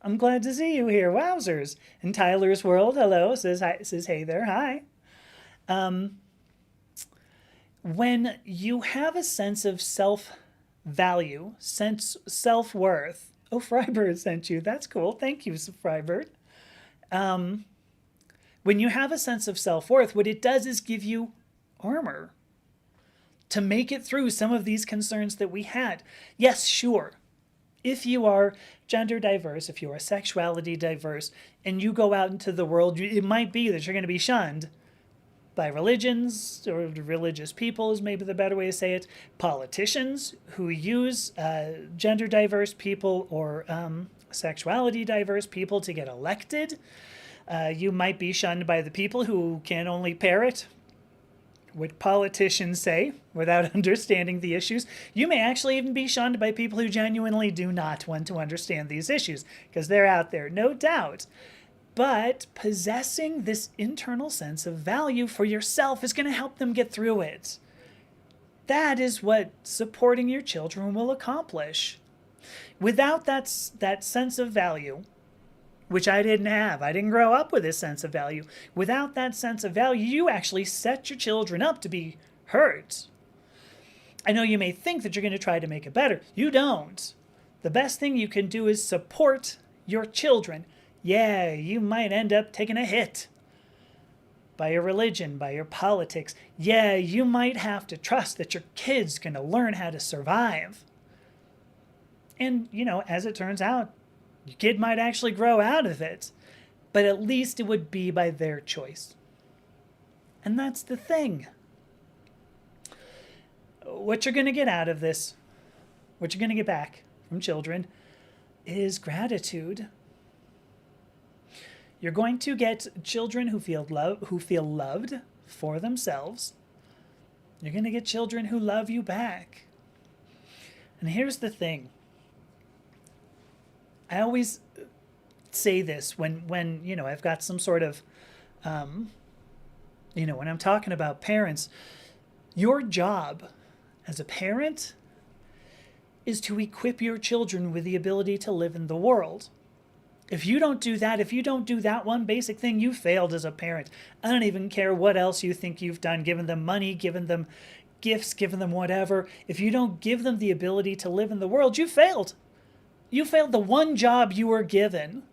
I'm glad to see you here, wowzers. And Tyler's World, hello, says hey there, hi. When you have a sense of self-value, self-worth, oh, Frybird sent you, that's cool, thank you, Frybird. When you have a sense of self-worth, what it does is give you armor to make it through some of these concerns that we had. Yes, sure. If you are gender diverse, if you are sexuality diverse, and you go out into the world, it might be that you're going to be shunned by religions, or religious people is maybe the better way to say it, politicians who use gender diverse people or sexuality diverse people to get elected. You might be shunned by the people who can only parrot what politicians say without understanding the issues. You may actually even be shunned by people who genuinely do not want to understand these issues, because they're out there, no doubt. But possessing this internal sense of value for yourself is going to help them get through it. That is what supporting your children will accomplish. Without that sense of value, which I didn't have. I didn't grow up with this sense of value. Without that sense of value, you actually set your children up to be hurt. I know you may think that you're going to try to make it better. You don't. The best thing you can do is support your children. Yeah, you might end up taking a hit by your religion, by your politics. Yeah, you might have to trust that your kid's going to learn how to survive. And, as it turns out, your kid might actually grow out of it, but at least it would be by their choice. And that's the thing. What you're going to get out of this, what you're going to get back from children, is gratitude. You're going to get children who feel loved for themselves. You're going to get children who love you back. And here's the thing. I always say this when I've got some sort of, when I'm talking about parents, your job as a parent is to equip your children with the ability to live in the world. If you don't do that, if you don't do that one basic thing, you failed as a parent. I don't even care what else you think you've done, given them money, given them gifts, given them whatever. If you don't give them the ability to live in the world, you failed. You failed the one job you were given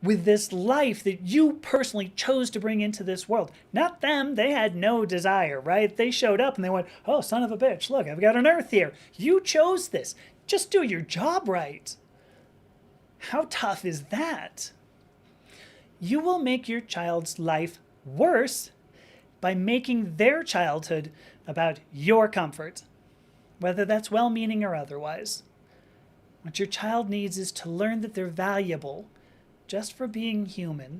with this life that you personally chose to bring into this world. Not them. They had no desire, right? They showed up and they went, oh, son of a bitch, look, I've got an earth here. You chose this. Just do your job right. How tough is that? You will make your child's life worse by making their childhood about your comfort, whether that's well-meaning or otherwise. What your child needs is to learn that they're valuable just for being human.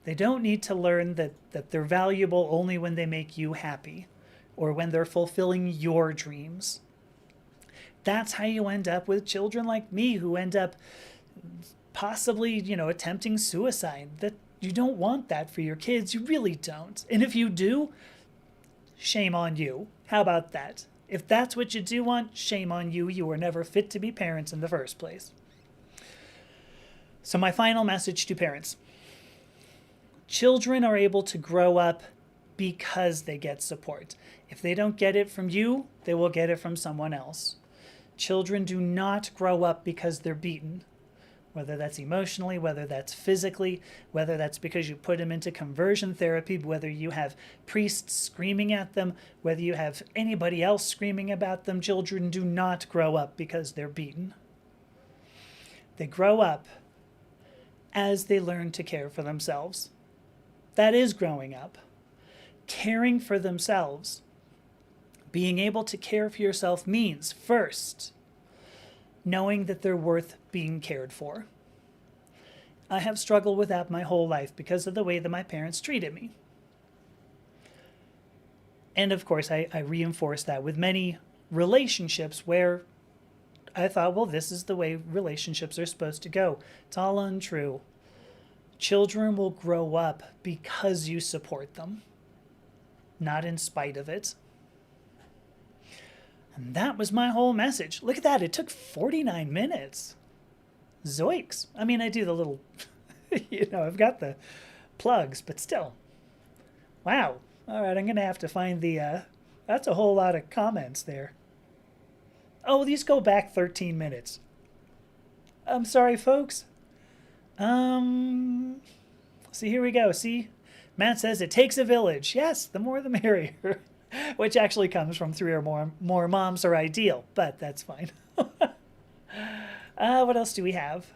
They don't need to learn that they're valuable only when they make you happy or when they're fulfilling your dreams. That's how you end up with children like me who end up possibly, attempting suicide. That you don't want that for your kids. You really don't. And if you do, shame on you. How about that? If that's what you do want, shame on you. You were never fit to be parents in the first place. So my final message to parents. Children are able to grow up because they get support. If they don't get it from you, they will get it from someone else. Children do not grow up because they're beaten, whether that's emotionally, whether that's physically, whether that's because you put them into conversion therapy, whether you have priests screaming at them, whether you have anybody else screaming about them. Children do not grow up because they're beaten. They grow up as they learn to care for themselves. That is growing up. Caring for themselves. Being able to care for yourself means, first, knowing that they're worth being cared for. I have struggled with that my whole life because of the way that my parents treated me. And of course, I reinforced that with many relationships where I thought, well, this is the way relationships are supposed to go. It's all untrue. Children will grow up because you support them, not in spite of it. And that was my whole message. Look at that. It took 49 minutes. Zoinks. I mean, I do the little, I've got the plugs, but still. Wow. All right, I'm going to have to find the, that's a whole lot of comments there. Oh, these go back 13 minutes. I'm sorry, folks. See, here we go. See, Matt says it takes a village. Yes, the more the merrier. Which actually comes from 3 or more moms are ideal, but that's fine. What else do we have?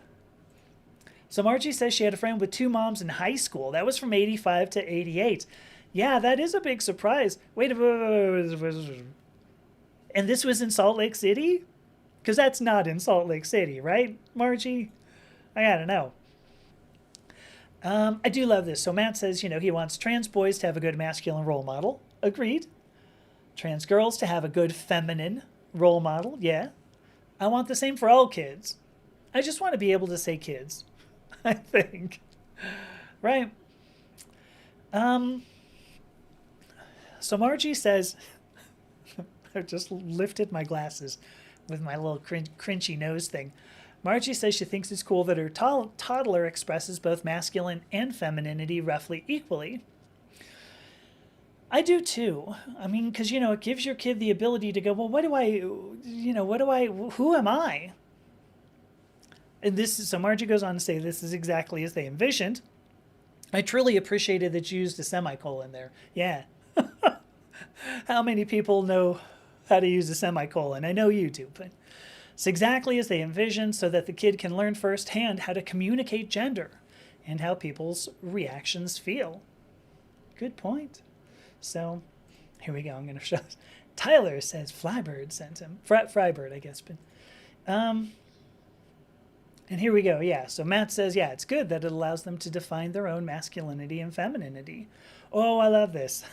So Margie says she had a friend with 2 moms in high school. That was from 85 to 88. Yeah, that is a big surprise. Wait. And this was in Salt Lake City? Because that's not in Salt Lake City, right, Margie? I gotta know. I do love this. So Matt says, he wants trans boys to have a good masculine role model. Agreed. Trans girls to have a good feminine role model. Yeah. I want the same for all kids. I just want to be able to say kids, I think. Right. So Margie says, I just lifted my glasses with my little crunchy nose thing. Margie says she thinks it's cool that her toddler expresses both masculine and femininity roughly equally. I do too. I mean, because, it gives your kid the ability to go, well, what do I, who am I? And so Margie goes on to say, this is exactly as they envisioned. I truly appreciated that you used a semicolon there. Yeah. How many people know how to use a semicolon? I know you do, but it's exactly as they envisioned, so that the kid can learn firsthand how to communicate gender and how people's reactions feel. Good point. So here we go. I'm going to show. Tyler says Flybird sent him. Frybird, I guess. But and here we go. Yeah. So Matt says, yeah, it's good that it allows them to define their own masculinity and femininity. Oh, I love this.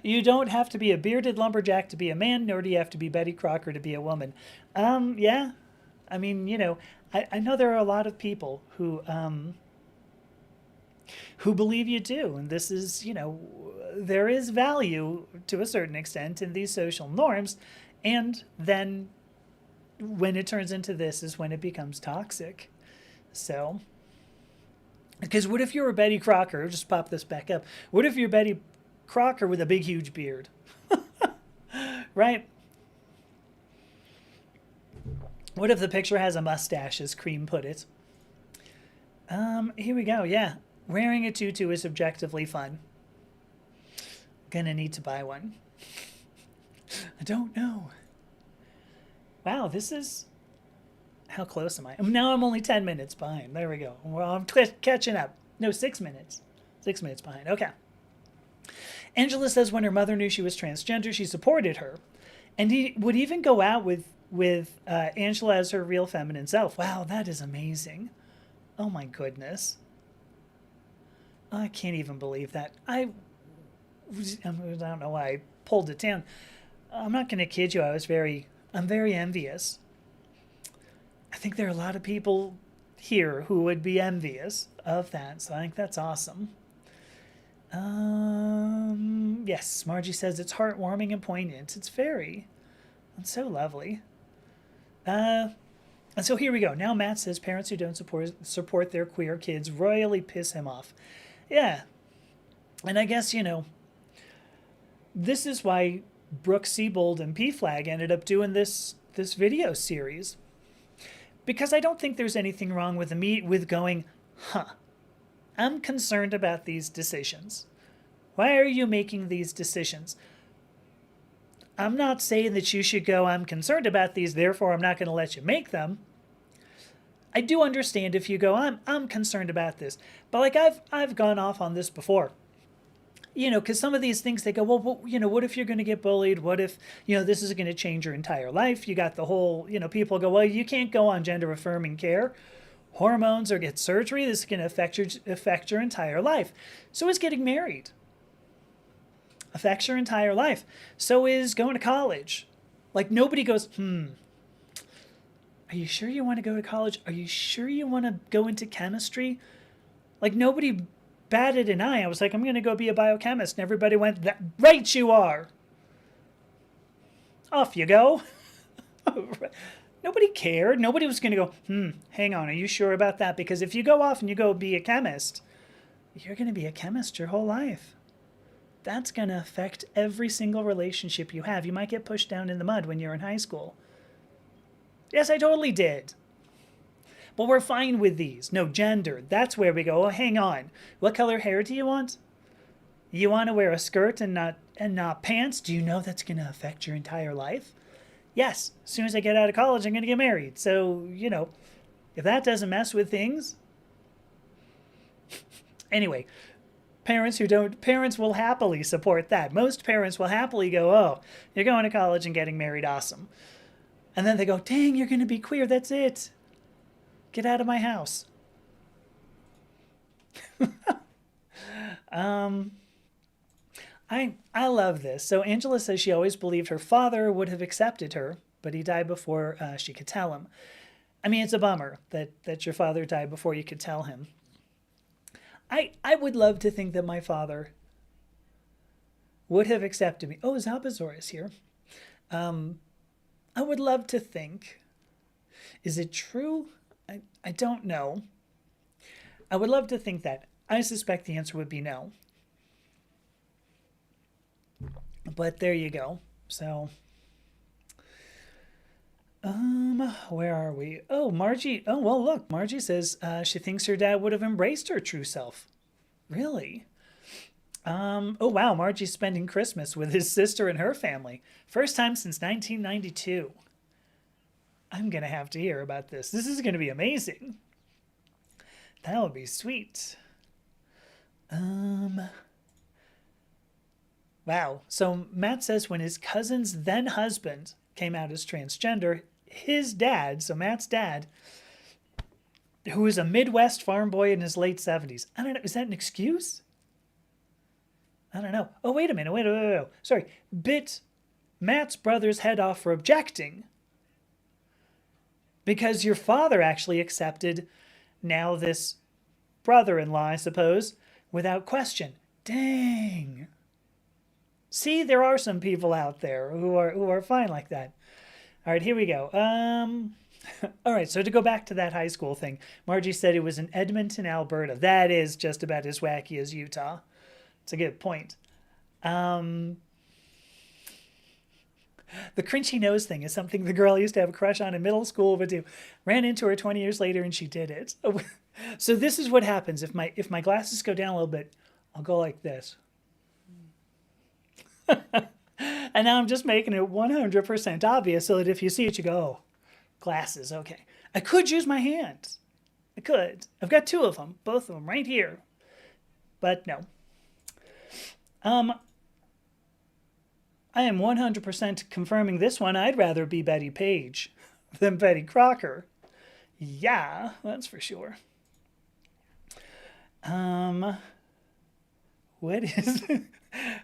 You don't have to be a bearded lumberjack to be a man, nor do you have to be Betty Crocker to be a woman. Yeah. I mean, I know there are a lot of people who believe you do. And this is, there is value to a certain extent in these social norms. And then when it turns into this is when it becomes toxic. So, because what if you're a Betty Crocker? Just pop this back up. What if you're Betty Crocker with a big, huge beard? Right? What if the picture has a mustache, as Cream put it? Here we go. Yeah. Wearing a tutu is objectively fun. Gonna need to buy one. I don't know. Wow, this is... How close am I? Now I'm only 10 minutes behind. There we go. Well, I'm catching up. No, 6 minutes. 6 minutes behind. Okay. Angela says when her mother knew she was transgender, she supported her. And he would even go out with Angela as her real feminine self. Wow, that is amazing. Oh my goodness. I can't even believe that. I don't know why I pulled it down. I'm not going to kid you. I'm very envious. I think there are a lot of people here who would be envious of that. So I think that's awesome. Yes, Margie says it's heartwarming and poignant. It's so lovely. And so here we go. Now Matt says parents who don't support their queer kids royally piss him off. Yeah. And I guess, this is why Brooke Siebold and P-Flag ended up doing this video series. Because I don't think there's anything wrong with going, I'm concerned about these decisions. Why are you making these decisions? I'm not saying that you should go, I'm concerned about these, therefore I'm not going to let you make them. I do understand if you go, I'm concerned about this. But like I've gone off on this before. Because some of these things, they go, well, what if you're going to get bullied? What if, this is going to change your entire life? You got the whole, people go, well, you can't go on gender affirming care, hormones, or get surgery. This is going to affect your entire life. So is getting married. Affects your entire life. So is going to college. Like nobody goes, are you sure you want to go to college? Are you sure you want to go into chemistry? Like nobody batted an eye. I was like, I'm going to go be a biochemist. And everybody went, that right you are. Off you go. Nobody cared. Nobody was going to go, hang on, are you sure about that? Because if you go off and you go be a chemist, you're going to be a chemist your whole life. That's going to affect every single relationship you have. You might get pushed down in the mud when you're in high school. Yes, I totally did. But we're fine with these. No, gender. That's where we go. Oh, hang on. What color hair do you want? You want to wear a skirt and not pants? Do you know that's going to affect your entire life? Yes. As soon as I get out of college, I'm going to get married. So, if that doesn't mess with things. Anyway, parents will happily support that. Most parents will happily go, oh, you're going to college and getting married. Awesome. And then they go, dang, you're going to be queer. That's it. Get out of my house. I love this. So Angela says she always believed her father would have accepted her, but he died before she could tell him. I mean, it's a bummer that your father died before you could tell him. I would love to think that my father would have accepted me. Oh, Zabazor is here. I would love to think. Is it true? I don't know. I would love to think that. I suspect the answer would be no. But there you go. So, where are we? Oh, Margie. Oh, well, look, Margie says she thinks her dad would have embraced her true self. Really? Oh, wow, Margie's spending Christmas with his sister and her family. First time since 1992. I'm going to have to hear about this. This is going to be amazing. That would be sweet. Wow. So Matt says when his cousin's then husband came out as transgender, his dad, so Matt's dad, who was a Midwest farm boy in his late 70s. I don't know. Is that an excuse? I don't know. Oh, wait a minute. Wait. Sorry. Bit Matt's brother's head off for objecting because your father actually accepted now this brother-in-law, I suppose, without question. Dang. See, there are some people out there who are fine like that. All right, here we go. All right, so to go back to that high school thing, Margie said it was in Edmonton, Alberta. That is just about as wacky as Utah. It's a good point. The crunchy nose thing is something the girl used to have a crush on in middle school would do. Ran into her 20 years later and she did it. So this is what happens if my glasses go down a little bit. I'll go like this. And now I'm just making it 100% obvious so that if you see it, you go, oh, glasses, okay. I could use my hands. I could. I've got two of them, both of them right here. But no. I am 100% confirming this one. I'd rather be Betty Page than Betty Crocker. Yeah, that's for sure. What is...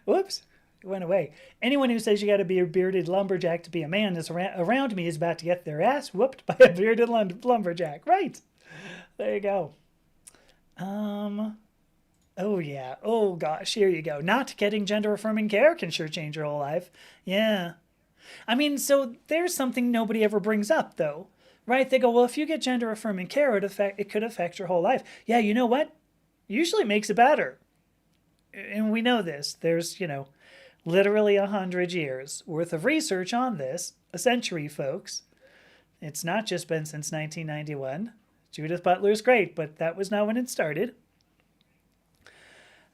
Whoops. It went away. Anyone who says you got to be a bearded lumberjack to be a man is around me is about to get their ass whooped by a bearded lumberjack. Right. There you go. Oh, yeah. Oh, gosh. Here you go. Not getting gender-affirming care can sure change your whole life. Yeah. I mean, so there's something nobody ever brings up, though. Right? They go, well, if you get gender-affirming care, it could affect your whole life. Yeah, you know what? Usually it makes it better. And we know this. There's, literally 100 years worth of research on this. A century, folks. It's not just been since 1991. Judith Butler's great, but that was not when it started.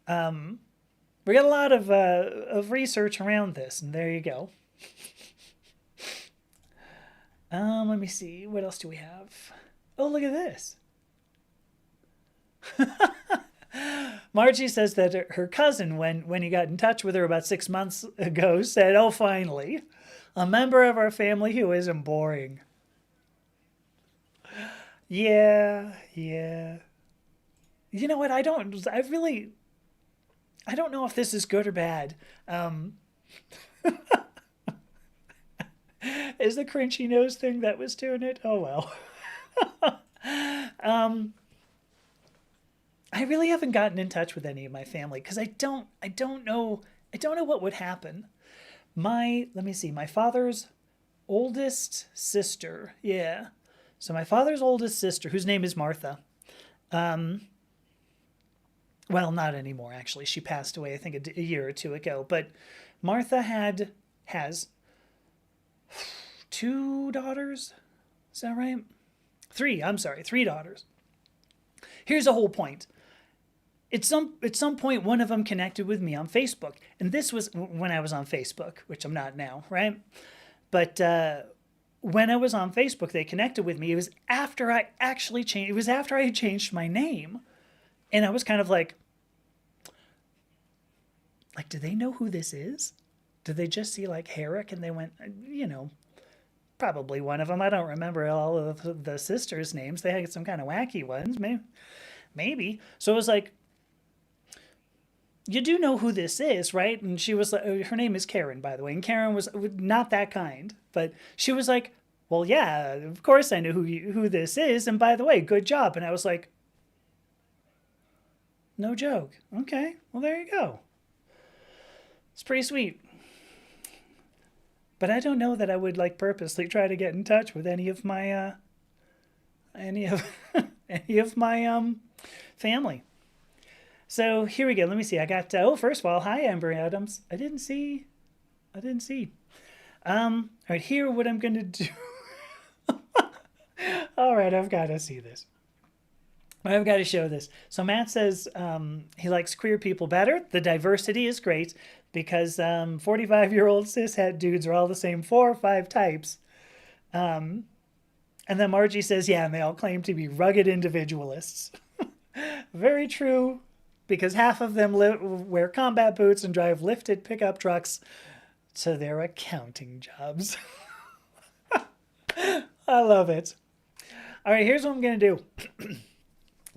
We got a lot of research around this, and there you go. Let me see. What else do we have? Oh, look at this. Margie says that her cousin, when he got in touch with her about 6 months ago, said, oh, finally, a member of our family who isn't boring. Yeah. You know what? I don't know if this is good or bad. Is the crunchy nose thing that was doing it? Oh, well. I really haven't gotten in touch with any of my family because I don't know what would happen. Let me see, my father's oldest sister. Yeah. So my father's oldest sister, whose name is Martha. Well, not anymore, actually. She passed away, I think, a year or two ago. But Martha has 2 daughters. Is that right? 3. I'm sorry, 3 daughters. Here's the whole point. At some point, one of them connected with me on Facebook. And this was when I was on Facebook, which I'm not now, right? But when I was on Facebook, they connected with me. It was after I actually changed. It was after I had changed my name. And I was kind of like, do they know who this is? Did they just see like Herrick and they went, probably one of them. I don't remember all of the sisters' names. They had some kind of wacky ones. Maybe. So it was like, you do know who this is, right? And she was like, her name is Karen, by the way. And Karen was not that kind, but she was like, well, yeah, of course I know who this is. And by the way, good job. And I was like, no joke. Okay, well, there you go. It's pretty sweet. But I don't know that I would purposely try to get in touch with any of my any of my family. So here we go. Let me see. I got first of all, hi Amber Adams. I didn't see I didn't see. All right, here, what I'm going to do. All right, I've got to see this. I've got to show this. So Matt says he likes queer people better. The diversity is great because 45-year-old cishet dudes are all the same 4 or 5 types. And then Margie says, yeah, and they all claim to be rugged individualists. Very true, because half of them wear combat boots and drive lifted pickup trucks to their accounting jobs. I love it. All right, here's what I'm going to do.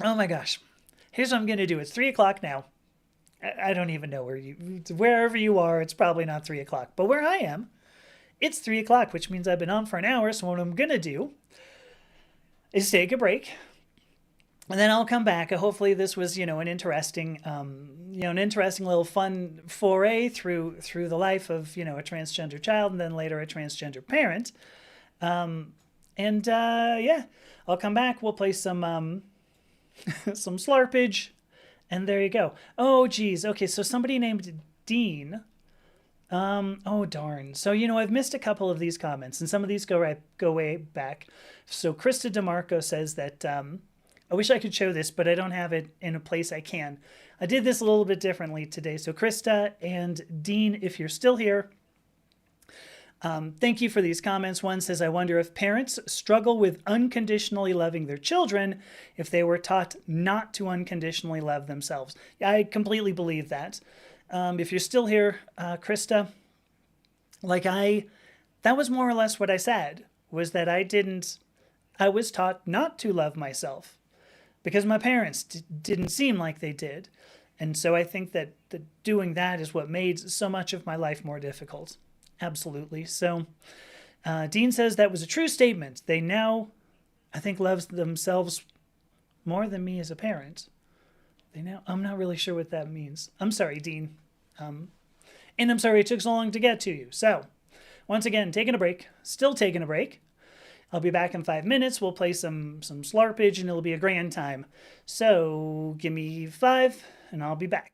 Oh my gosh. Here's what I'm going to do. It's 3 o'clock now. I don't even know wherever you are, it's probably not 3 o'clock. But where I am, it's 3 o'clock, which means I've been on for an hour. So what I'm going to do is take a break. And then I'll come back. Hopefully this was, an interesting, an interesting little fun foray through the life of, a transgender child and then later a transgender parent. Yeah, I'll come back. We'll play some some Slarpage, and there you go. Oh, geez. Okay, so somebody named Dean. Oh darn. So I've missed a couple of these comments, and some of these go way back. So Krista DeMarco says that I wish I could show this, but I don't have it in a place I can. I did this a little bit differently today. So Krista and Dean, if you're still here, thank you for these comments. One says, I wonder if parents struggle with unconditionally loving their children if they were taught not to unconditionally love themselves. Yeah, I completely believe that. If you're still here, Krista, that was more or less what I said, was that I was taught not to love myself because my parents didn't seem like they did. And so I think that doing that is what made so much of my life more difficult. Absolutely. So Dean says that was a true statement. They now, I think, love themselves more than me as a parent. I'm not really sure what that means. I'm sorry, Dean. And I'm sorry it took so long to get to you. So once again, taking a break, still taking a break. I'll be back in 5 minutes. We'll play some Slarpage and it'll be a grand time. So give me 5 and I'll be back.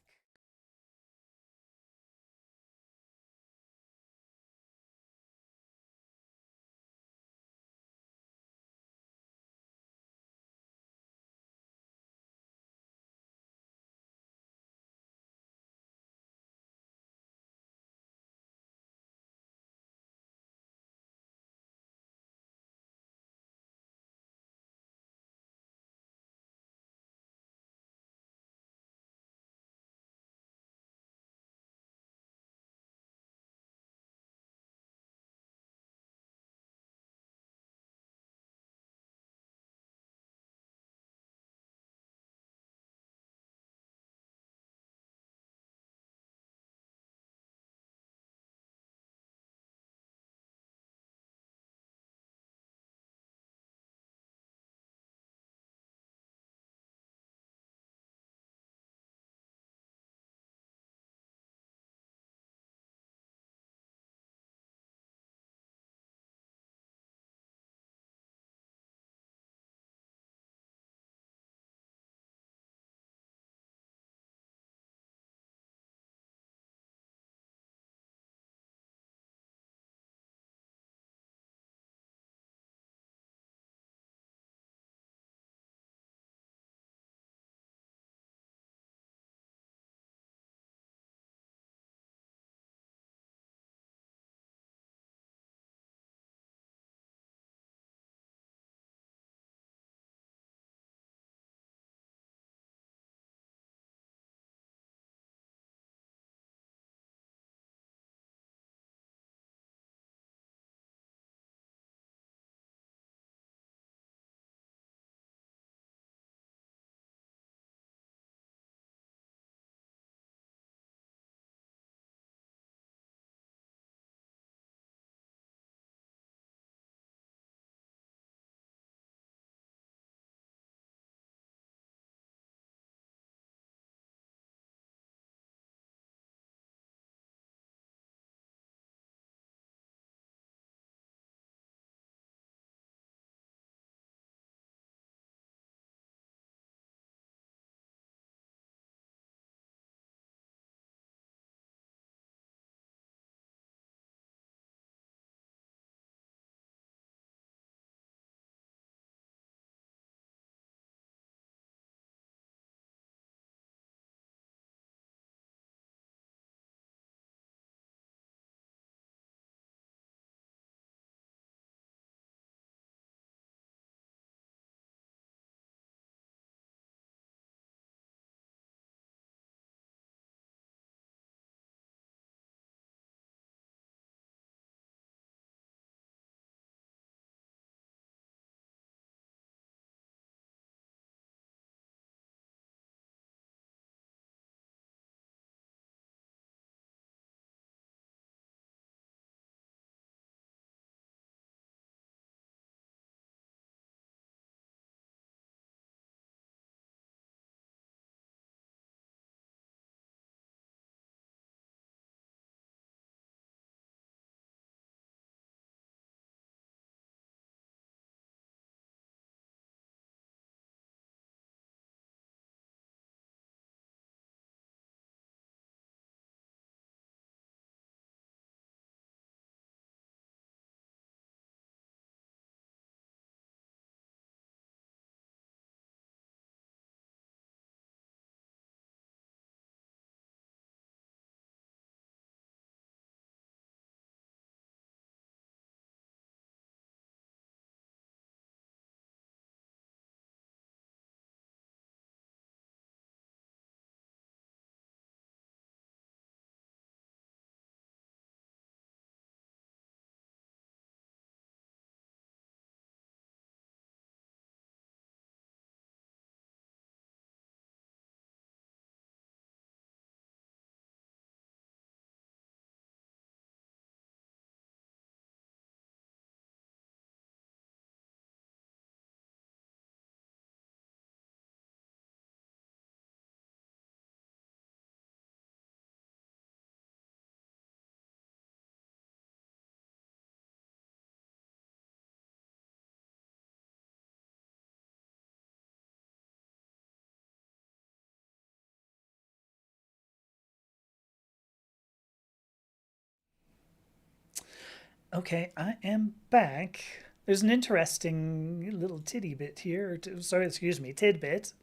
Okay, I am back. There's an interesting little bit here. Sorry, excuse me, tidbit.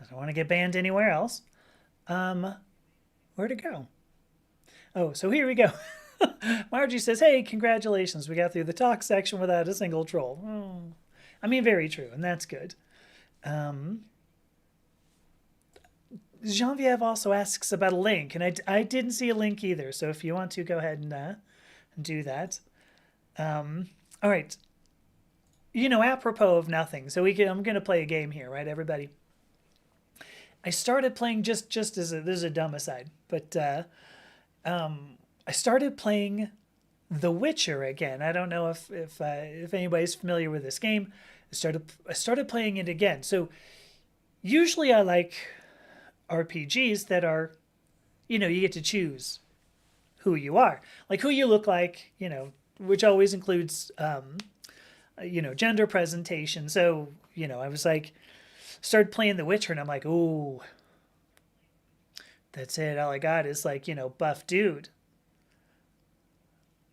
I don't want to get banned anywhere else. Um, where'd it go? Oh, so here we go. Margie says, hey, congratulations. We got through the talk section without a single troll. Oh, I mean, very true, and that's good. Genevieve also asks about a link, and I didn't see a link either. So if you want to, go ahead and do that. All right. Apropos of nothing. So I'm going to play a game here, right, everybody? I started playing just as this is a dumb aside, but I started playing The Witcher again. I don't know if anybody's familiar with this game. I started playing it again. So usually I like RPGs that are, you get to choose who you are, like who you look like, which always includes, gender presentation. So, I was like, started playing The Witcher and I'm like, ooh, that's it. All I got is like, buff dude.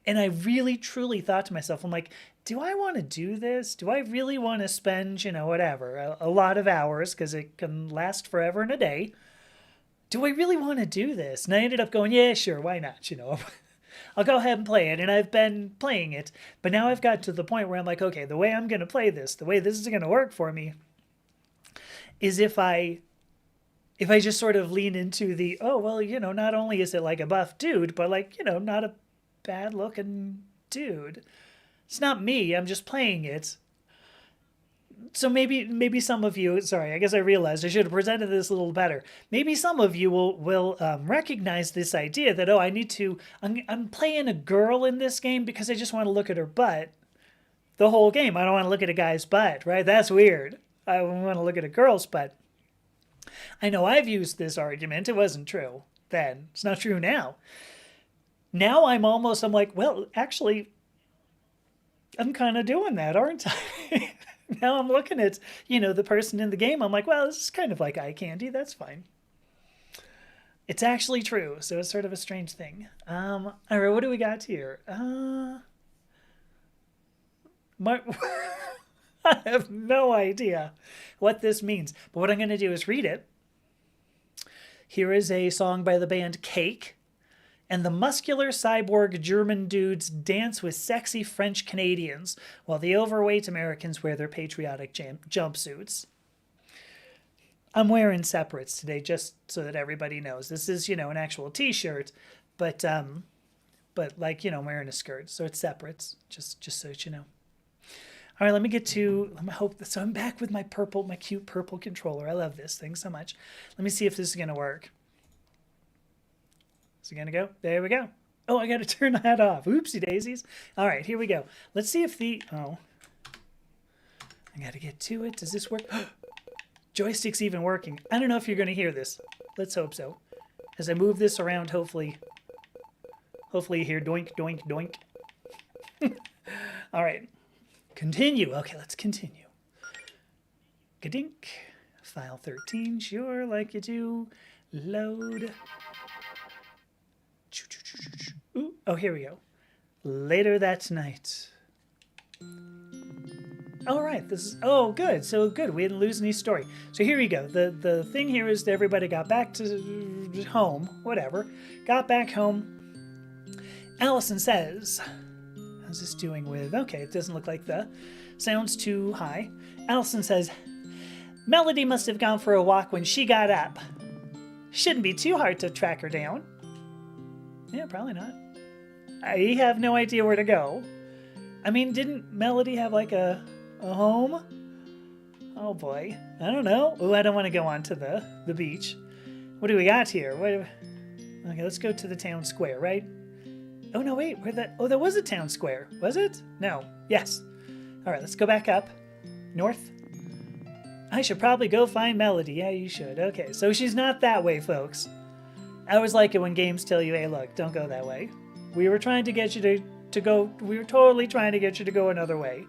And I really, truly thought to myself, I'm like, do I want to do this? Do I really want to spend, whatever, a lot of hours, because it can last forever and a day. Do I really want to do this? And I ended up going, yeah, sure, why not? I'll go ahead and play it. And I've been playing it. But now I've got to the point where I'm like, okay, the way I'm going to play this, the way this is going to work for me is if I just sort of lean into the, oh, well, not only is it like a buff dude, but like, not a bad looking dude. It's not me. I'm just playing it. So maybe some of you, sorry, I guess I realized I should have presented this a little better. Maybe some of you will recognize this idea that, oh, I'm playing a girl in this game because I just want to look at her butt the whole game. I don't want to look at a guy's butt, right? That's weird. I want to look at a girl's butt. I know I've used this argument. It wasn't true then. It's not true now. Now I'm like, well, actually, I'm kind of doing that, aren't I? Now I'm looking at, the person in the game. I'm like, well, this is kind of like eye candy. That's fine. It's actually true. So it's sort of a strange thing. All right, what do we got here? I have no idea what this means. But what I'm going to do is read it. Here is a song by the band Cake. And the muscular cyborg German dudes dance with sexy French Canadians, while the overweight Americans wear their patriotic jumpsuits. I'm wearing separates today, just so that everybody knows. This is, an actual T-shirt, but like, I'm wearing a skirt, so it's separates, just so that you know. All right, let me so I'm back with my cute purple controller. I love this thing so much. Let me see if this is going to work. Is it going to go? There we go. Oh, I got to turn that off. Oopsie daisies. All right, here we go. Let's see if I got to get to it. Does this work? Joystick's even working. I don't know if you're going to hear this. Let's hope so. As I move this around, hopefully you hear doink, doink, doink. All right. Continue. Okay, let's continue. Gadink. File 13. Sure, like you do. Load. Ooh, oh, here we go. Later that night. All right, oh, good. So good. We didn't lose any story. So here we go. The thing here is that everybody got back to home, whatever. Got back home. Allison says, how's this doing with, okay, it doesn't look like the sound's too high. Allison says, Melody must have gone for a walk when she got up. Shouldn't be too hard to track her down. Yeah, probably not. I have no idea where to go. I mean, didn't Melody have like a home? Oh boy. I don't know. Oh, I don't want to go on to the beach. What do we got here? Okay, let's go to the town square, right? Oh no, wait, that was a town square. Was it? No. Yes. All right, let's go back up. North. I should probably go find Melody. Yeah, you should. Okay, so she's not that way, folks. I always like it when games tell you, hey, look, don't go that way. We were trying to get you to go, we were totally trying to get you to go another way.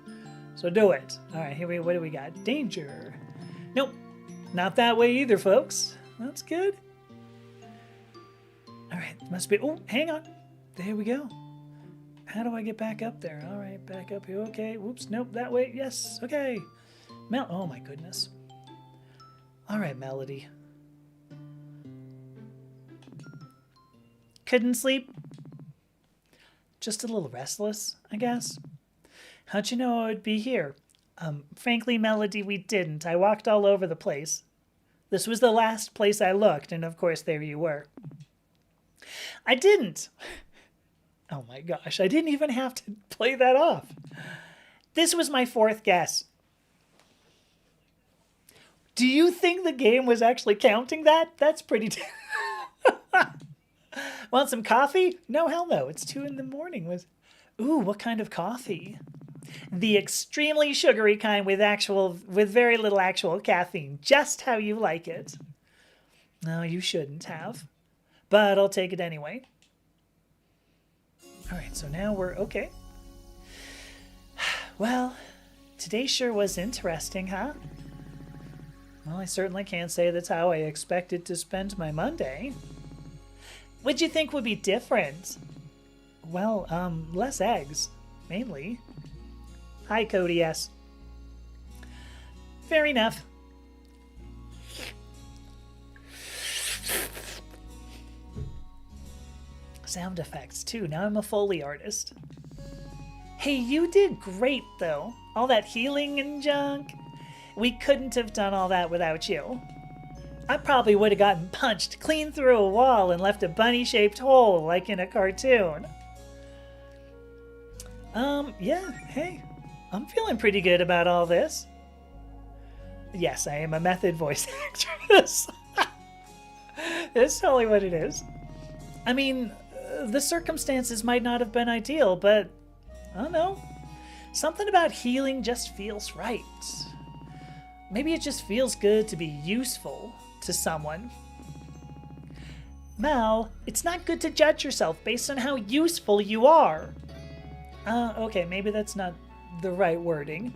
So do it. All right, what do we got? Danger. Nope, not that way either, folks. That's good. All right, must be, oh, hang on. There we go. How do I get back up there? All right, back up here. Okay. Whoops. Nope. That way. Yes. Okay. Oh my goodness. All right, Melody. Couldn't sleep? Just a little restless, I guess. How'd you know I would be here? Frankly, Melody, we didn't. I walked all over the place. This was the last place I looked, and of course there you were. I didn't. Oh my gosh, I didn't even have to play that off. This was my fourth guess. Do you think the game was actually counting that? That's pretty... Want some coffee? No, hell no. It's 2 in the morning. Ooh, what kind of coffee? The extremely sugary kind with very little actual caffeine. Just how you like it. No, you shouldn't have. But I'll take it anyway. All right, so now we're okay. Well, today sure was interesting, huh? Well, I certainly can't say that's how I expected to spend my Monday. What'd you think would be different? Well, less eggs, mainly. Hi, Cody S. Fair enough. Sound effects, too. Now I'm a Foley artist. Hey, you did great, though. All that healing and junk. We couldn't have done all that without you. I probably would have gotten punched clean through a wall and left a bunny-shaped hole like in a cartoon. Yeah, hey. I'm feeling pretty good about all this. Yes, I am a method voice actress. That's totally what it is. I mean, the circumstances might not have been ideal, but I don't know. Something about healing just feels right. Maybe it just feels good to be useful to someone. Mel, it's not good to judge yourself based on how useful you are. Okay, maybe that's not the right wording.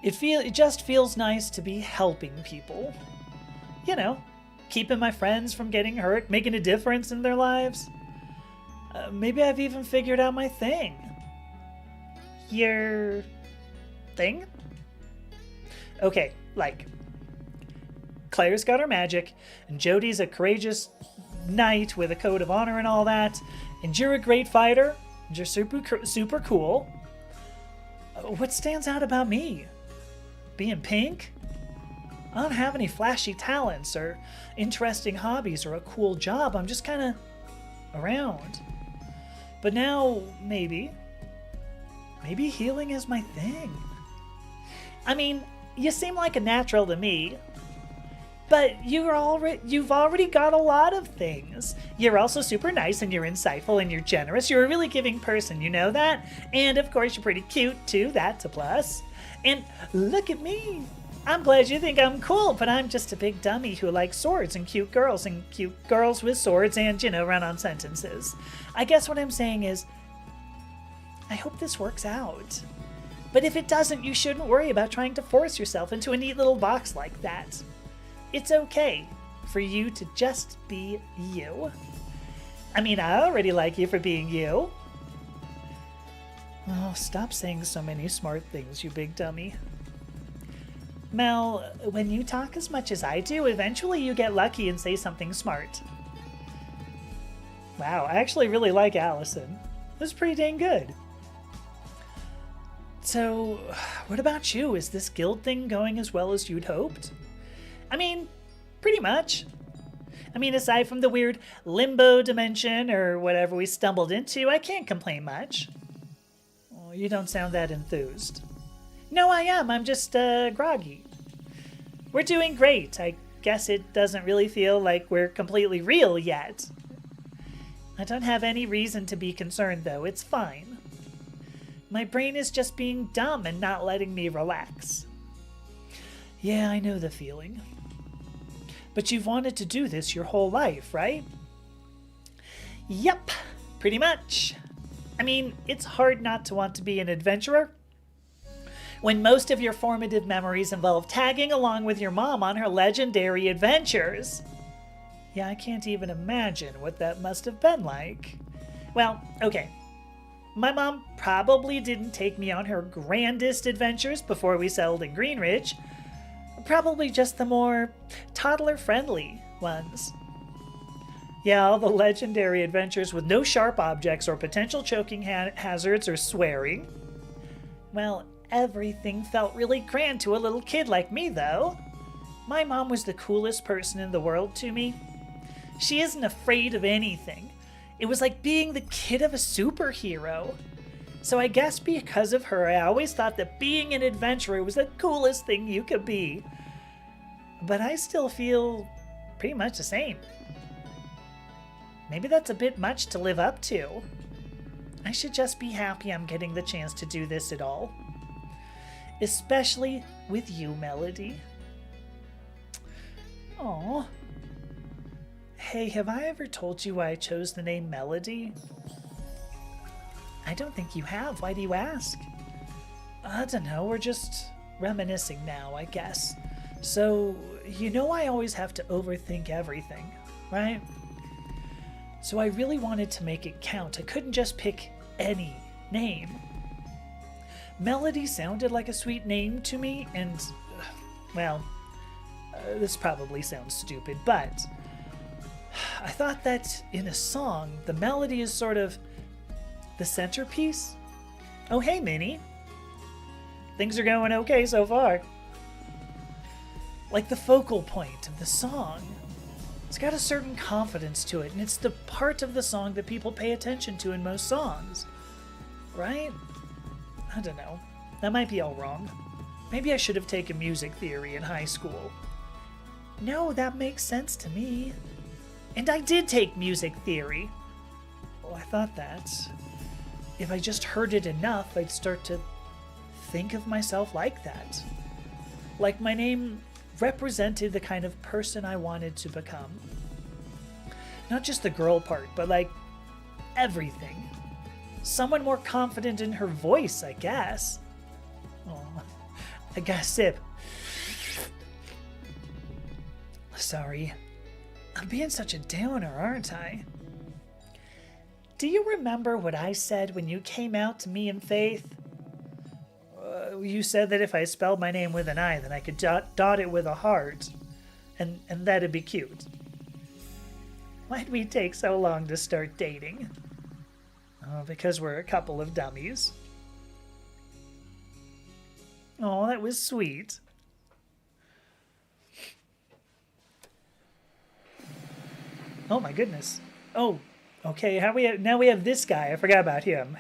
It just feels nice to be helping people. You know, keeping my friends from getting hurt, making a difference in their lives. Maybe I've even figured out my thing. Your thing? Okay, like, Claire's got her magic, and Jody's a courageous knight with a code of honor and all that, and you're a great fighter, and you're super cool. What stands out about me? Being pink? I don't have any flashy talents or interesting hobbies or a cool job. I'm just kind of around. But now, maybe healing is my thing. I mean, you seem like a natural to me. But you've already got a lot of things. You're also super nice, and you're insightful, and you're generous. You're a really giving person, you know that? And of course, you're pretty cute, too. That's a plus. And look at me. I'm glad you think I'm cool, but I'm just a big dummy who likes swords and cute girls with swords and, run-on sentences. I guess what I'm saying is, I hope this works out. But if it doesn't, you shouldn't worry about trying to force yourself into a neat little box like that. It's okay for you to just be you. I mean, I already like you for being you. Oh, stop saying so many smart things, you big dummy. Mel, when you talk as much as I do, eventually you get lucky and say something smart. Wow, I actually really like Allison. This is pretty dang good. So, what about you? Is this guild thing going as well as you'd hoped? I mean, pretty much. I mean, aside from the weird limbo dimension or whatever we stumbled into, I can't complain much. Oh, you don't sound that enthused. No, I am. I'm just, groggy. We're doing great. I guess it doesn't really feel like we're completely real yet. I don't have any reason to be concerned, though. It's fine. My brain is just being dumb and not letting me relax. Yeah, I know the feeling. But you've wanted to do this your whole life, right? Yep, pretty much. I mean, it's hard not to want to be an adventurer when most of your formative memories involve tagging along with your mom on her legendary adventures. Yeah, I can't even imagine what that must have been like. Well, okay. My mom probably didn't take me on her grandest adventures before we settled in Greenridge. Probably just the more toddler-friendly ones. Yeah, all the legendary adventures with no sharp objects or potential choking hazards or swearing. Well, everything felt really grand to a little kid like me, though. My mom was the coolest person in the world to me. She isn't afraid of anything. It was like being the kid of a superhero. So I guess because of her, I always thought that being an adventurer was the coolest thing you could be. But I still feel pretty much the same. Maybe that's a bit much to live up to. I should just be happy I'm getting the chance to do this at all. Especially with you, Melody. Aww. Hey, have I ever told you why I chose the name Melody? I don't think you have. Why do you ask? I don't know. We're just reminiscing now, I guess. So, you know I always have to overthink everything, right? So I really wanted to make it count. I couldn't just pick any name. Melody sounded like a sweet name to me, and, well, this probably sounds stupid, but I thought that in a song, the melody is sort of the centerpiece. Oh, hey, Minnie. Things are going okay so far. Like the focal point of the song. It's got a certain confidence to it, and it's the part of the song that people pay attention to in most songs. Right? I don't know. That might be all wrong. Maybe I should have taken music theory in high school. No, that makes sense to me. And I did take music theory. Well, I thought that if I just heard it enough, I'd start to think of myself like that. Like my name represented the kind of person I wanted to become. Not just the girl part, but like everything. Someone more confident in her voice, I guess. Oh, I gotta sip. Sorry. I'm being such a downer, aren't I? Do you remember what I said when you came out to me and Faith? You said that if I spelled my name with an I, then I could dot it with a heart, and that'd be cute. Why'd we take so long to start dating? Oh, because we're a couple of dummies. Oh, that was sweet. Oh my goodness. Oh, okay. Now we have this guy. I forgot about him.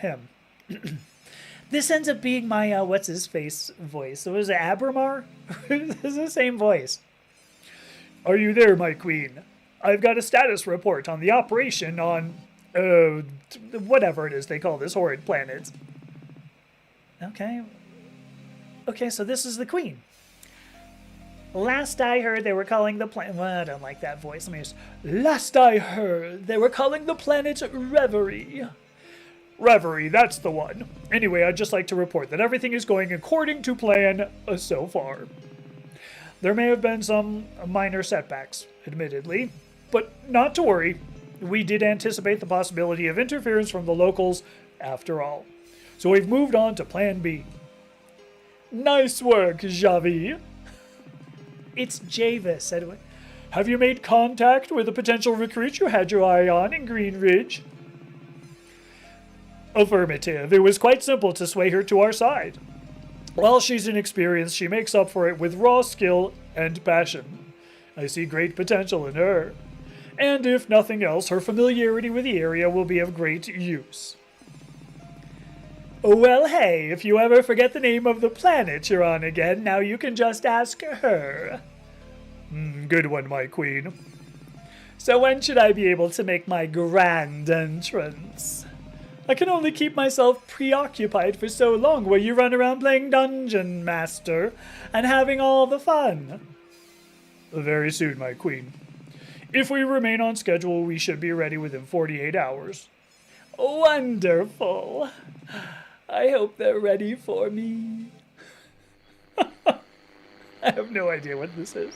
This ends up being my what's his face voice. So was it Abramar? This is the same voice. Are you there, my queen? I've got a status report on the operation on whatever it is they call this horrid planet. Okay. Okay, so this is the queen. Last I heard, they were calling the planet... Well, I don't like that voice. Let me just... Last I heard, they were calling the planet Reverie. Reverie, that's the one. Anyway, I'd just like to report that everything is going according to plan so far. There may have been some minor setbacks, admittedly, but not to worry. We did anticipate the possibility of interference from the locals after all. So we've moved on to Plan B. Nice work, Javi. It's Javis, Edwin. Have you made contact with a potential recruit you had your eye on in Greenridge? Affirmative. It was quite simple to sway her to our side. While she's inexperienced, she makes up for it with raw skill and passion. I see great potential in her. And if nothing else, her familiarity with the area will be of great use. Well, hey, if you ever forget the name of the planet you're on again, now you can just ask her. Good one, my queen. So when should I be able to make my grand entrance? I can only keep myself preoccupied for so long while you run around playing Dungeon Master and having all the fun. Very soon, my queen. If we remain on schedule, we should be ready within 48 hours. Wonderful. I hope they're ready for me. I have no idea what this is.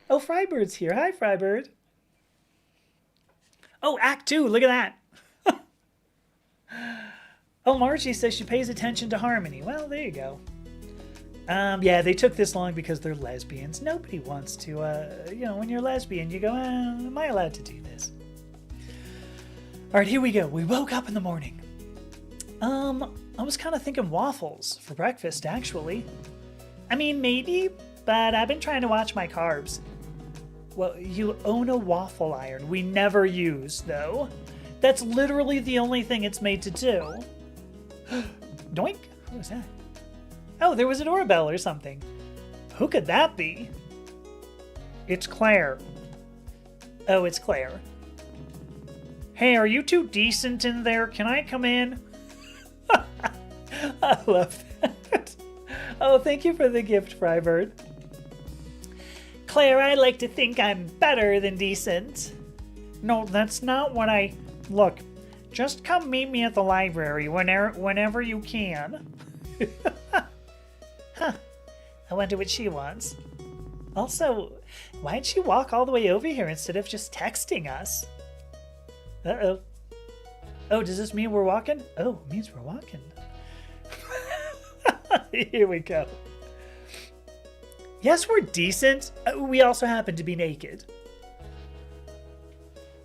Oh, Frybird's here. Hi, Frybird. Oh, Act 2. Look at that. Oh, Margie says she pays attention to harmony. Well, there you go. Yeah, they took this long because they're lesbians. Nobody wants to, when you're lesbian, you go, am I allowed to do this? All right, here we go. We woke up in the morning. I was kind of thinking waffles for breakfast, actually. I mean, maybe, but I've been trying to watch my carbs. Well, you own a waffle iron we never use, though. That's literally the only thing it's made to do. Doink! What was that? Oh, there was a doorbell or something. Who could that be? It's Claire. Oh, it's Claire. Hey, are you too decent in there? Can I come in? I love that. Oh, thank you for the gift, Frybird. Claire, I like to think I'm better than decent. No, that's not what I... Look, just come meet me at the library whenever you can. Huh. I wonder what she wants. Also, why'd she walk all the way over here instead of just texting us? Uh-oh. Oh, does this mean we're walking? Oh, it means we're walking. Here we go. Yes, we're decent. We also happen to be naked.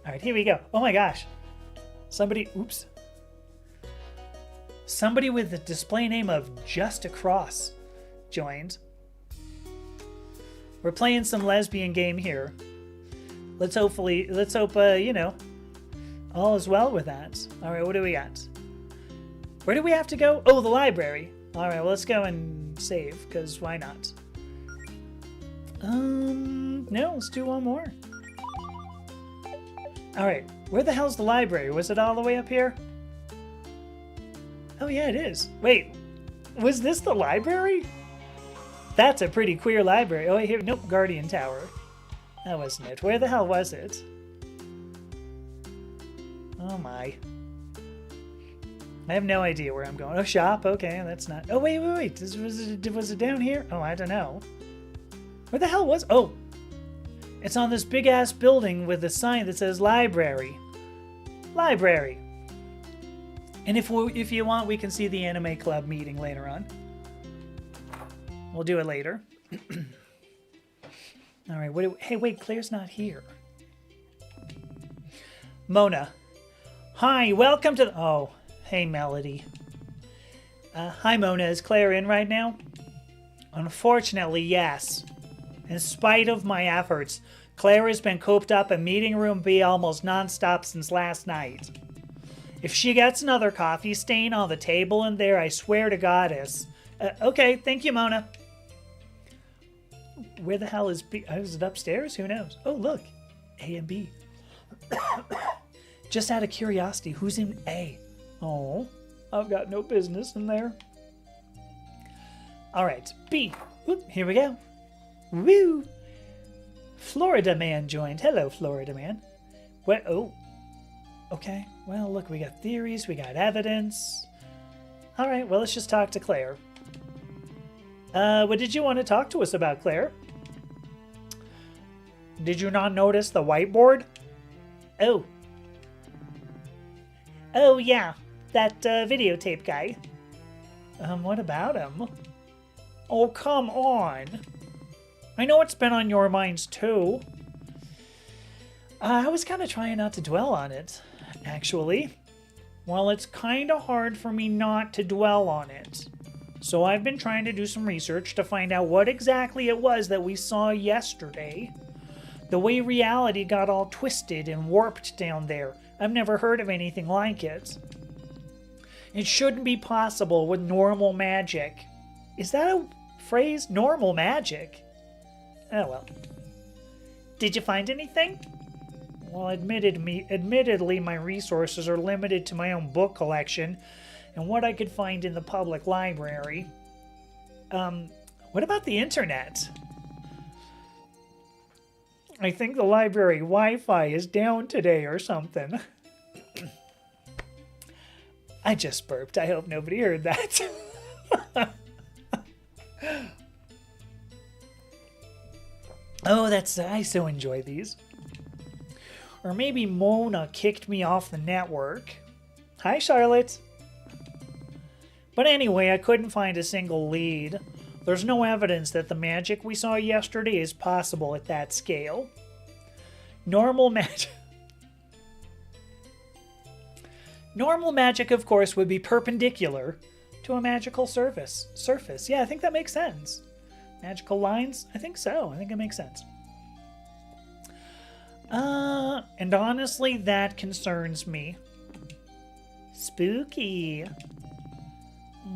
All right, here we go. Oh my gosh. Somebody with the display name of Just Across joined. We're playing some lesbian game here. Let's hope, all is well with that. All right, what do we got? Where do we have to go? Oh, the library. All right, well, let's go and save, because why not? No, let's do one more. All right, where the hell's the library? Was it all the way up here? Oh, yeah, it is. Wait, was this the library? That's a pretty queer library. Oh, here, nope, Guardian Tower. That wasn't it. Where the hell was it? Oh, my. I have no idea where I'm going. Oh, shop. Okay, that's not... Oh, wait. Was it down here? Oh, I don't know. Where the hell was... Oh. It's on this big-ass building with a sign that says library. Library. And if you want, we can see the anime club meeting later on. We'll do it later. All right. Hey, wait. Claire's not here. Mona. Hi. Welcome to... Oh. Hey, Melody. Hi, Mona. Is Claire in right now? Unfortunately, yes. In spite of my efforts, Claire has been cooped up in Meeting Room B almost non-stop since last night. If she gets another coffee stain on the table in there, I swear to Goddess. Okay, thank you, Mona. Where the hell is B? Is it upstairs? Who knows? Oh, look. A and B. Just out of curiosity, who's in A? Oh, I've got no business in there. All right, B. Whoop, here we go. Woo! Florida Man joined. Hello, Florida Man. What? Oh. Okay. Well, look, we got theories. We got evidence. All right. Well, let's just talk to Claire. What did you want to talk to us about, Claire? Did you not notice the whiteboard? Oh. Oh, yeah. That videotape guy. What about him? Oh, come on. I know it's been on your minds, too. I was kind of trying not to dwell on it, actually. Well, it's kind of hard for me not to dwell on it. So I've been trying to do some research to find out what exactly it was that we saw yesterday. The way reality got all twisted and warped down there. I've never heard of anything like it. It shouldn't be possible with normal magic. Is that a phrase? Normal magic? Oh well. Did you find anything? Well, admittedly, my resources are limited to my own book collection and what I could find in the public library. What about the internet? I think the library Wi-Fi is down today or something. I just burped. I hope nobody heard that. Oh, I so enjoy these. Or maybe Mona kicked me off the network. Hi, Charlotte. But anyway, I couldn't find a single lead. There's no evidence that the magic we saw yesterday is possible at that scale. Normal magic... Normal magic, of course, would be perpendicular to a magical surface. Yeah, I think that makes sense. Magical lines? I think so. I think it makes sense. And honestly, that concerns me. Spooky.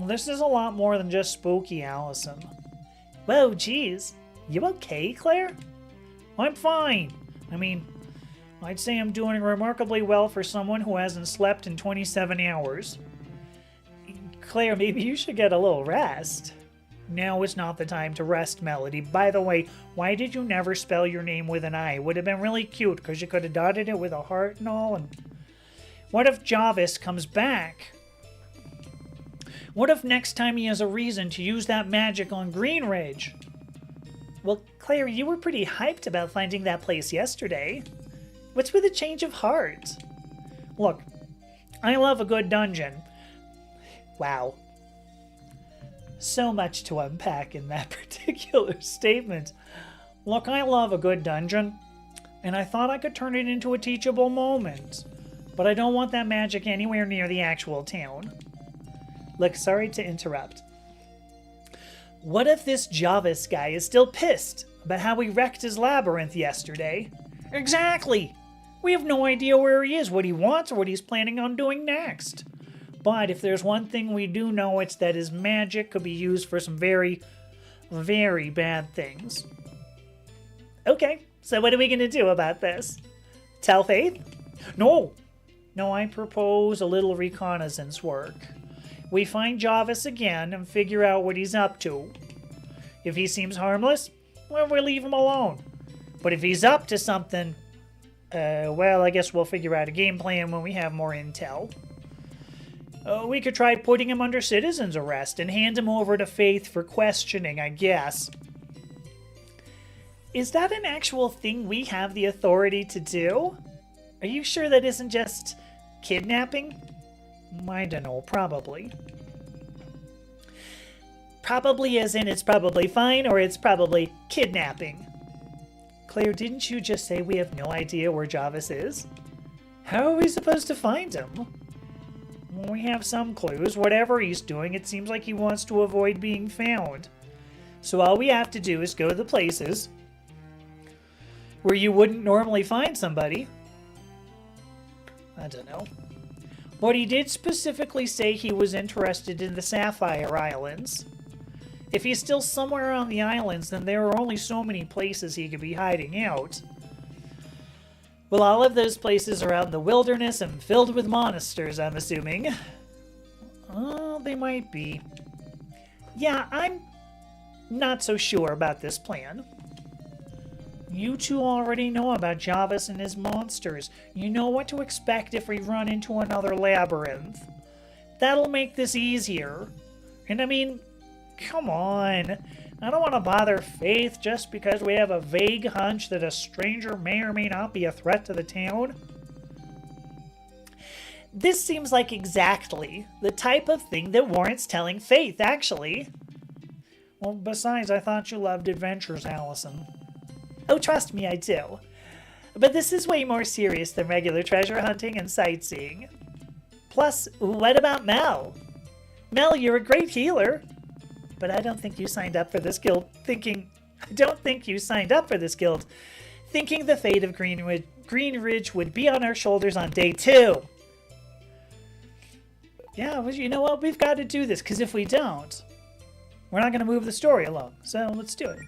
This is a lot more than just spooky, Allison. Whoa, geez. You okay, Claire? I'm fine. I mean, I'd say I'm doing remarkably well for someone who hasn't slept in 27 hours. Claire, maybe you should get a little rest. No, it's not the time to rest, Melody. By the way, why did you never spell your name with an I? It would have been really cute, because you could have dotted it with a heart and all. And what if Jarvis comes back? What if next time he has a reason to use that magic on Green Ridge? Well, Claire, you were pretty hyped about finding that place yesterday. What's with a change of heart? Look, I love a good dungeon. Wow. So much to unpack in that particular statement. Look, I love a good dungeon, and I thought I could turn it into a teachable moment. But I don't want that magic anywhere near the actual town. Look, sorry to interrupt. What if this Jarvis guy is still pissed about how we wrecked his labyrinth yesterday? Exactly! We have no idea where he is, what he wants, or what he's planning on doing next. But if there's one thing we do know, it's that his magic could be used for some very, very bad things. Okay, so what are we going to do about this? Tell Faith? No, I propose a little reconnaissance work. We find Jarvis again and figure out what he's up to. If he seems harmless, well, we'll leave him alone. But if he's up to something, well, I guess we'll figure out a game plan when we have more intel. We could try putting him under citizen's arrest and hand him over to Faith for questioning, I guess. Is that an actual thing we have the authority to do? Are you sure that isn't just kidnapping? I don't know, probably. Probably as in it's probably fine, or it's probably kidnapping. Claire, didn't you just say we have no idea where Jarvis is? How are we supposed to find him? We have some clues. Whatever he's doing, it seems like he wants to avoid being found. So all we have to do is go to the places where you wouldn't normally find somebody. I don't know. But he did specifically say he was interested in the Sapphire Islands. If he's still somewhere on the islands, then there are only so many places he could be hiding out. Well, all of those places are out in the wilderness and filled with monsters, I'm assuming. Oh, they might be. Yeah, I'm not so sure about this plan. You two already know about Jarvis and his monsters. You know what to expect if we run into another labyrinth. That'll make this easier. And I mean, come on. I don't want to bother Faith just because we have a vague hunch that a stranger may or may not be a threat to the town. This seems like exactly the type of thing that warrants telling Faith, actually. Well, besides, I thought you loved adventures, Allison. Oh, trust me, I do. But this is way more serious than regular treasure hunting and sightseeing. Plus, what about Mel? Mel, you're a great healer. But I don't think you signed up for this guild thinking the fate of Green Ridge would be on our shoulders on day 2. Yeah, well, you know what? We've got to do this, because if we don't, we're not going to move the story along. So let's do it.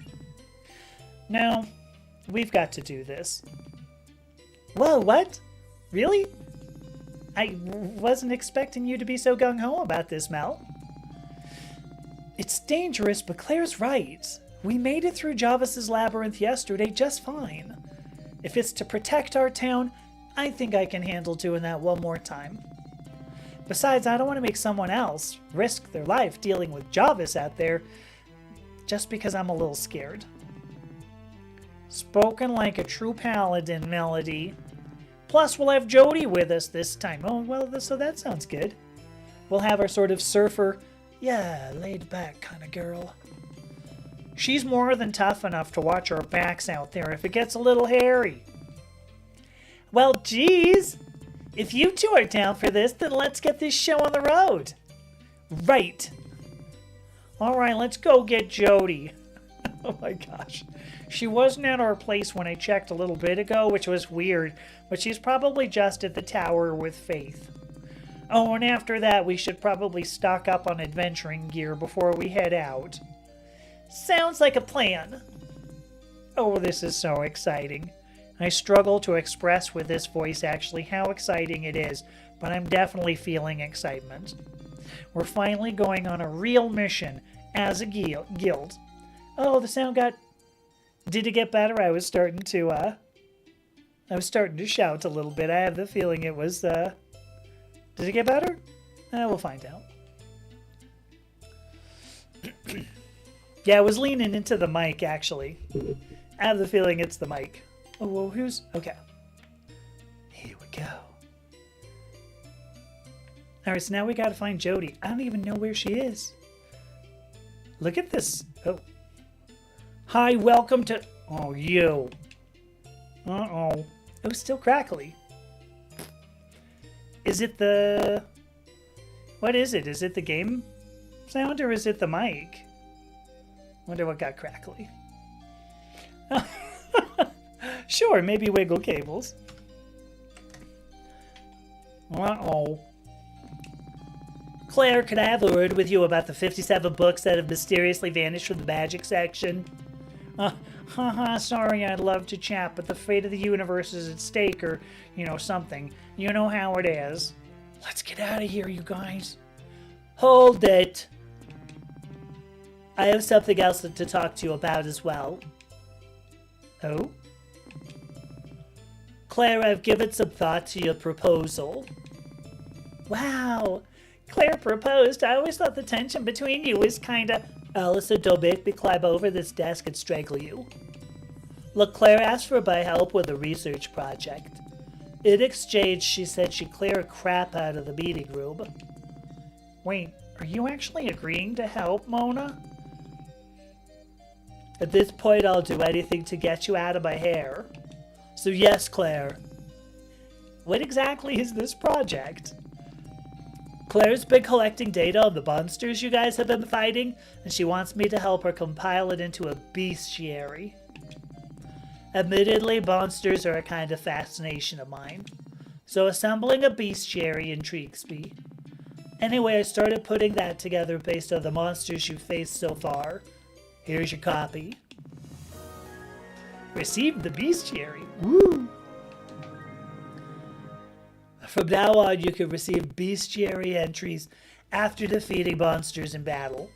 No, we've got to do this. Whoa, what? Really? I wasn't expecting you to be so gung-ho about this, Mel. It's dangerous, but Claire's right. We made it through Jarvis's labyrinth yesterday just fine. If it's to protect our town, I think I can handle doing that one more time. Besides, I don't want to make someone else risk their life dealing with Jarvis out there just because I'm a little scared. Spoken like a true paladin, Melody. Plus, we'll have Jody with us this time. Oh, well, so that sounds good. We'll have our sort of surfer, yeah, laid back kind of girl. She's more than tough enough to watch our backs out there if it gets a little hairy. Well, geez, if you two are down for this, then let's get this show on the road. Right. All right, let's go get Jody. Oh my gosh. She wasn't at our place when I checked a little bit ago, which was weird, but she's probably just at the tower with Faith. Oh, and after that, we should probably stock up on adventuring gear before we head out. Sounds like a plan. Oh, this is so exciting. I struggle to express with this voice actually how exciting it is, but I'm definitely feeling excitement. We're finally going on a real mission as a guild. Oh, the sound got... Did it get better? I was starting to shout a little bit. I have the feeling it was, Did it get better? We'll find out. Yeah, I was leaning into the mic, actually. I have the feeling it's the mic. Oh, well, who's... Okay. Here we go. Alright, so now we gotta find Jody. I don't even know where she is. Look at this. Oh. Hi, welcome to... Oh, you. Uh-oh. It was still crackly. Is it the... What is it? Is it the game sound or is it the mic? Wonder what got crackly. Sure, maybe wiggle cables. Uh-oh. Claire, could I have a word with you about the 57 books that have mysteriously vanished from the magic section? Sorry, I'd love to chat, but the fate of the universe is at stake, or, something. You know how it is. Let's get out of here, you guys. Hold it. I have something else to talk to you about as well. Oh? Claire, I've given some thought to your proposal. Wow. Claire proposed. I always thought the tension between you was kinda... Allison, don't make me climb over this desk and strangle you. Look, Claire asked for my help with a research project. In exchange, she said she'd clear a crap out of the meeting room. Wait, are you actually agreeing to help, Mona? At this point, I'll do anything to get you out of my hair. So yes, Claire. What exactly is this project? Claire's been collecting data on the monsters you guys have been fighting, and she wants me to help her compile it into a bestiary. Admittedly, monsters are a kind of fascination of mine, so assembling a bestiary intrigues me. Anyway, I started putting that together based on the monsters you've faced so far. Here's your copy. Received the bestiary. Woo! From now on, you can receive bestiary entries after defeating monsters in battle.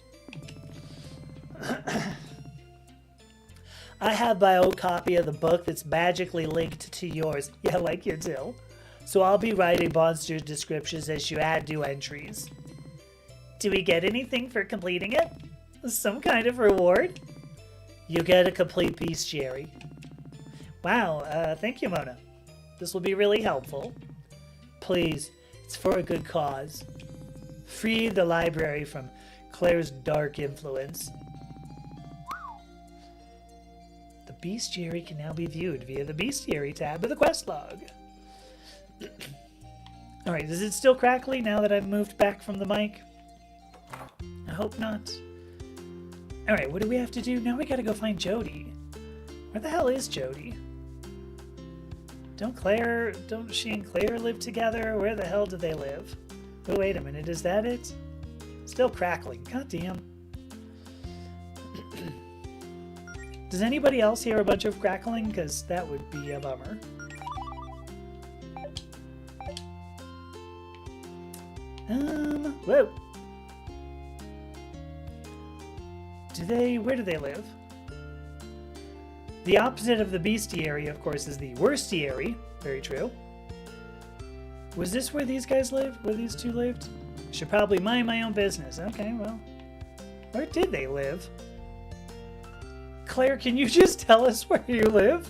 I have my own copy of the book that's magically linked to yours. Yeah, like your too. So I'll be writing monster descriptions as you add new entries. Do we get anything for completing it? Some kind of reward? You get a complete bestiary. Wow, thank you, Mona. This will be really helpful. Please, it's for a good cause. Free the library from Claire's dark influence. The bestiary can now be viewed via the bestiary tab of the quest log. Alright, is it still crackly now that I've moved back from the mic? I hope not. Alright, what do we have to do? Now we gotta go find Jody. Where the hell is Jody? Don't she and Claire live together? Where the hell do they live? Oh, wait a minute, is that it? Still crackling, goddamn. Does anybody else hear a bunch of crackling? Because that would be a bummer. Whoa. Where do they live? The opposite of the bestiary, of course, is the worstiary. Very true. Was this where these guys lived? Where these two lived? I should probably mind my own business. Okay, well. Where did they live? Claire, can you just tell us where you live?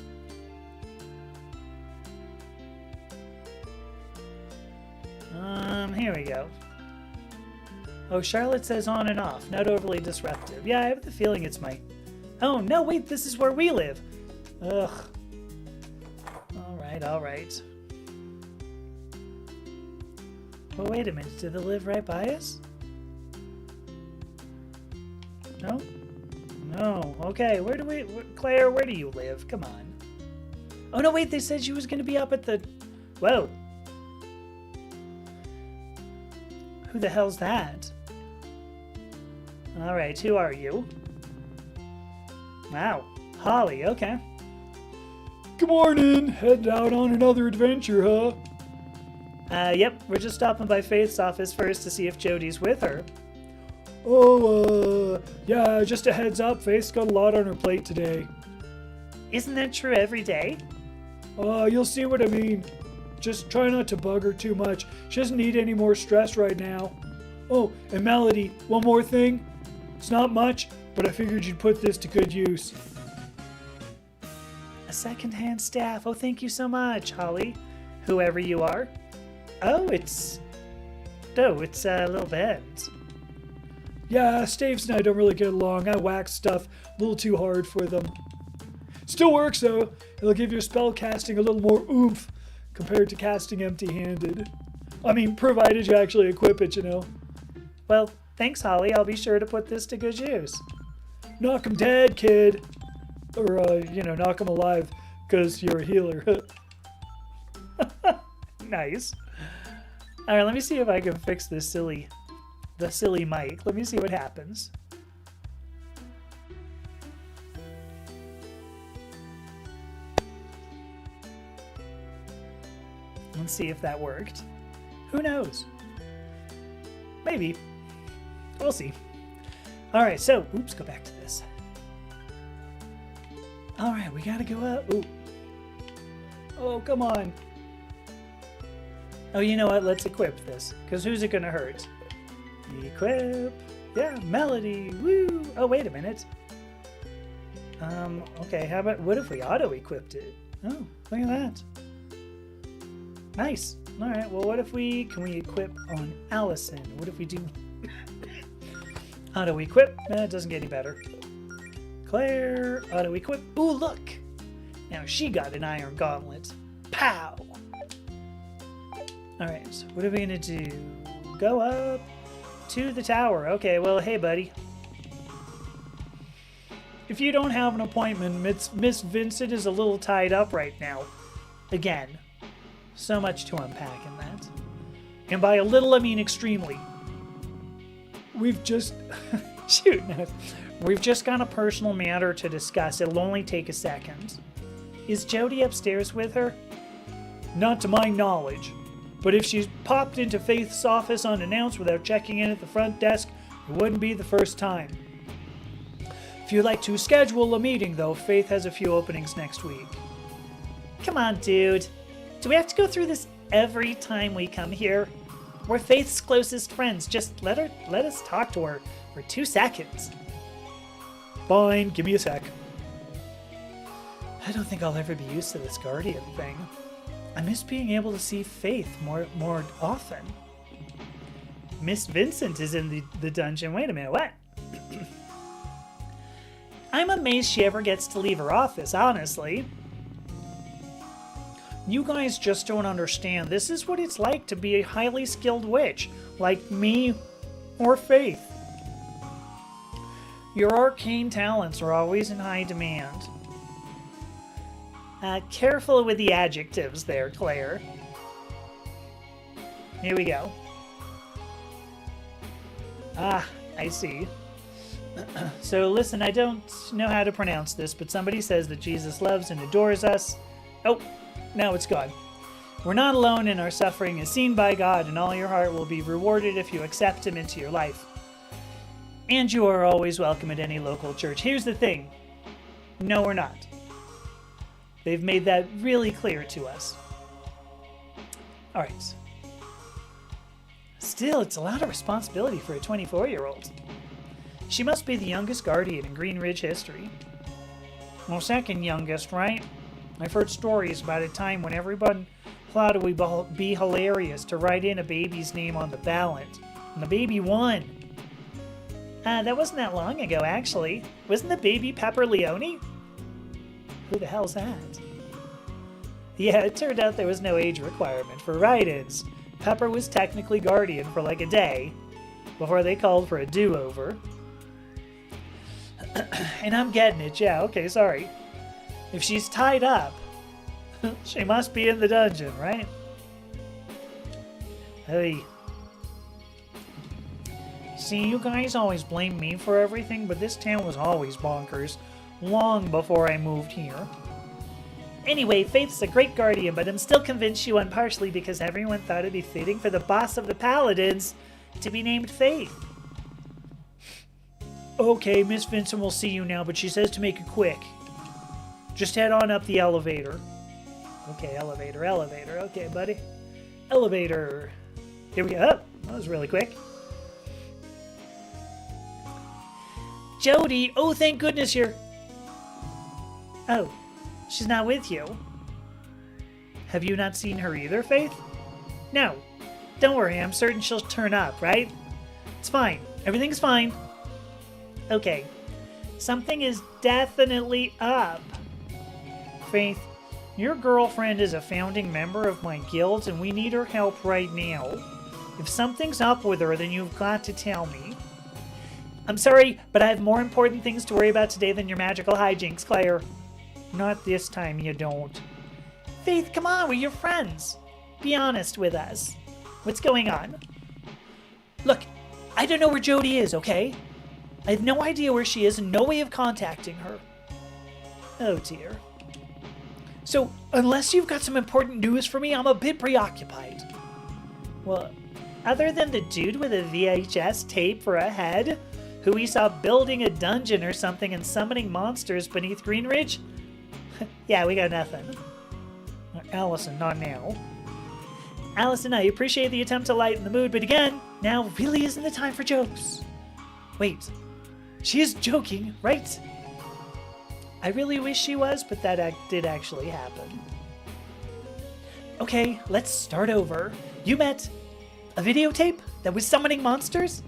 Here we go. Oh, Charlotte says on and off, not overly disruptive. Yeah, I have the feeling it's my... Oh, no, wait, this is where we live. Ugh. All right. Oh, wait a minute, do they live right by us? No? No, okay, Claire, where do you live? Come on. Oh, no, wait, they said she was going to be up at the... Whoa. Who the hell's that? All right, who are you? Wow, Holly, okay. Good morning. Heading out on another adventure, huh? Yep, we're just stopping by Faith's office first to see if Jody's with her. Oh, yeah, just a heads up. Faith's got a lot on her plate today. Isn't that true every day? You'll see what I mean. Just try not to bug her too much. She doesn't need any more stress right now. Oh, and Melody, one more thing. It's not much, but I figured you'd put this to good use. A second-hand staff. Oh, thank you so much, Holly. Whoever you are. Oh, it's little beds. Yeah, Staves and I don't really get along. I whack stuff a little too hard for them. Still works, though. It'll give your spell casting a little more oomph compared to casting empty-handed. I mean, provided you actually equip it, you know. Well, thanks, Holly. I'll be sure to put this to good use. Knock 'em dead, kid. Or, knock 'em alive, because you're a healer. Nice. All right, let me see if I can fix the silly mic. Let me see what happens. Let's see if that worked. Who knows? Maybe. We'll see. All right, so, oops, go back to this. All right, we gotta go up. Ooh. Oh, come on. Oh, you know what? Let's equip this, because who's it gonna hurt? Equip. Yeah, Melody. Woo. Oh, wait a minute. Okay, how about, what if we auto-equipped it? Oh, look at that. Nice. All right, well, can we equip on Allison? What if we do auto-equip? It doesn't get any better. Claire, auto-equip. Ooh, look. Now she got an iron gauntlet. Pow. All right, so what are we gonna do? Go up to the tower. Okay, well, hey, buddy. If you don't have an appointment, Miss Vincent is a little tied up right now. Again. So much to unpack in that. And by a little, I mean extremely. We've just... Shoot. We've just got a personal matter to discuss. It'll only take a second. Is Jody upstairs with her? Not to my knowledge. But if she's popped into Faith's office unannounced without checking in at the front desk, it wouldn't be the first time. If you'd like to schedule a meeting, though, Faith has a few openings next week. Come on, dude. Do we have to go through this every time we come here? We're Faith's closest friends. Just let us talk to her for 2 seconds. Fine, give me a sec. I don't think I'll ever be used to this guardian thing. I miss being able to see Faith more often. Miss Vincent is in the dungeon. Wait a minute, what? I'm amazed she ever gets to leave her office, honestly. You guys just don't understand. This is what it's like to be a highly skilled witch, like me or Faith. Your arcane talents are always in high demand. Careful with the adjectives there, Claire. Here we go. Ah, I see. So listen, I don't know how to pronounce this, but somebody says that Jesus loves and adores us. Oh, now it's gone. We're not alone, and our suffering is seen by God, and all your heart will be rewarded if you accept Him into your life. And you are always welcome at any local church. Here's the thing. No, we're not. They've made that really clear to us. All right. Still, it's a lot of responsibility for a 24-year-old. She must be the youngest guardian in Green Ridge history. Well, second youngest, right? I've heard stories about a time when everyone thought it would be hilarious to write in a baby's name on the ballot. And the baby won. That wasn't that long ago, actually. Wasn't the baby Pepper Leone? Who the hell's that? Yeah, it turned out there was no age requirement for write-ins. Pepper was technically guardian for like a day before they called for a do-over. And I'm getting it, yeah, okay, sorry. If she's tied up, she must be in the dungeon, right? Hey. See, you guys always blame me for everything, but this town was always bonkers, long before I moved here. Anyway, Faith's a great guardian, but I'm still convinced she won partially because everyone thought it'd be fitting for the boss of the Paladins to be named Faith. Okay, Miss Vincent will see you now, but she says to make it quick. Just head on up the elevator. Okay, elevator. Okay, buddy. Elevator. Here we go. Oh, that was really quick. Jody! Oh, thank goodness you're... Oh, she's not with you. Have you not seen her either, Faith? No. Don't worry, I'm certain she'll turn up, right? It's fine. Everything's fine. Okay. Something is definitely up. Faith, your girlfriend is a founding member of my guild, and we need her help right now. If something's up with her, then you've got to tell me. I'm sorry, but I have more important things to worry about today than your magical hijinks, Claire. Not this time, you don't. Faith, come on, we're your friends. Be honest with us. What's going on? Look, I don't know where Jody is, okay? I have no idea where she is and no way of contacting her. Oh, dear. So, unless you've got some important news for me, I'm a bit preoccupied. Well, other than the dude with a VHS tape for a head, who we saw building a dungeon or something and summoning monsters beneath Greenridge? Yeah, we got nothing. Allison, not now. Allison, I appreciate the attempt to lighten the mood, but again, now really isn't the time for jokes. Wait, she is joking, right? I really wish she was, but that did actually happen. Okay, let's start over. You met a videotape that was summoning monsters?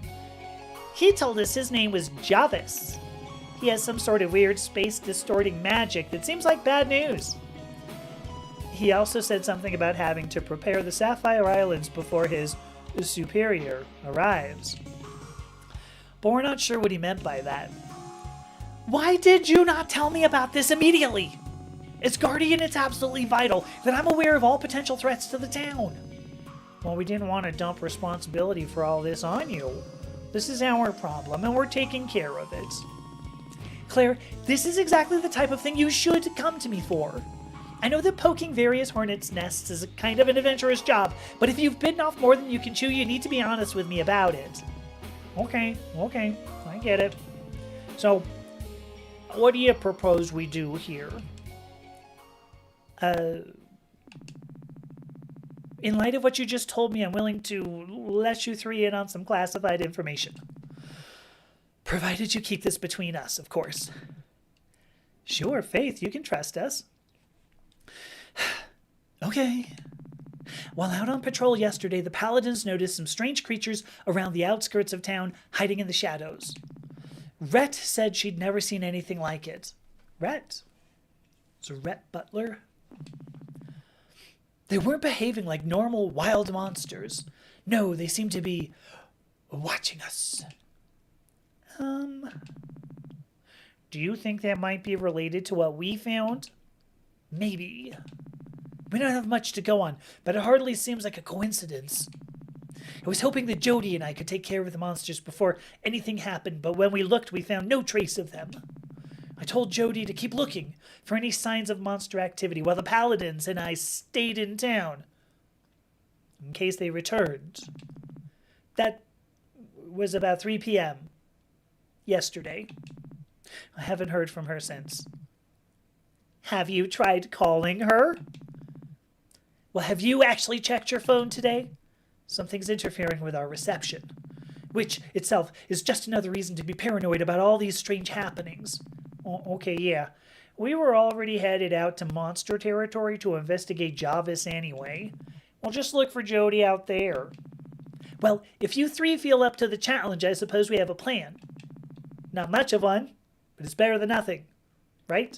He told us his name was Javis. He has some sort of weird space-distorting magic that seems like bad news. He also said something about having to prepare the Sapphire Islands before his superior arrives. But we're not sure what he meant by that. Why did you not tell me about this immediately? As Guardian, it's absolutely vital that I'm aware of all potential threats to the town. Well, we didn't want to dump responsibility for all this on you. This is our problem, and we're taking care of it. Claire, this is exactly the type of thing you should come to me for. I know that poking various hornets' nests is a kind of an adventurous job, but if you've bitten off more than you can chew, you need to be honest with me about it. Okay, I get it. So, what do you propose we do here? In light of what you just told me, I'm willing to let you three in on some classified information. Provided you keep this between us, of course. Sure, Faith, you can trust us. Okay. While out on patrol yesterday, the Paladins noticed some strange creatures around the outskirts of town, hiding in the shadows. Rhett said she'd never seen anything like it. Rhett? It's a Rhett Butler? They weren't behaving like normal wild monsters. No, they seemed to be watching us. Do you think that might be related to what we found? Maybe. We don't have much to go on, but it hardly seems like a coincidence. I was hoping that Jody and I could take care of the monsters before anything happened, but when we looked, we found no trace of them. I told Jody to keep looking for any signs of monster activity while the Paladins and I stayed in town, in case they returned. That was about 3 p.m. yesterday. I haven't heard from her since. Have you tried calling her? Well, have you actually checked your phone today? Something's interfering with our reception, which itself is just another reason to be paranoid about all these strange happenings. Okay, yeah. We were already headed out to monster territory to investigate Javis anyway. We'll just look for Jody out there. Well, if you three feel up to the challenge, I suppose we have a plan. Not much of one, but it's better than nothing, right?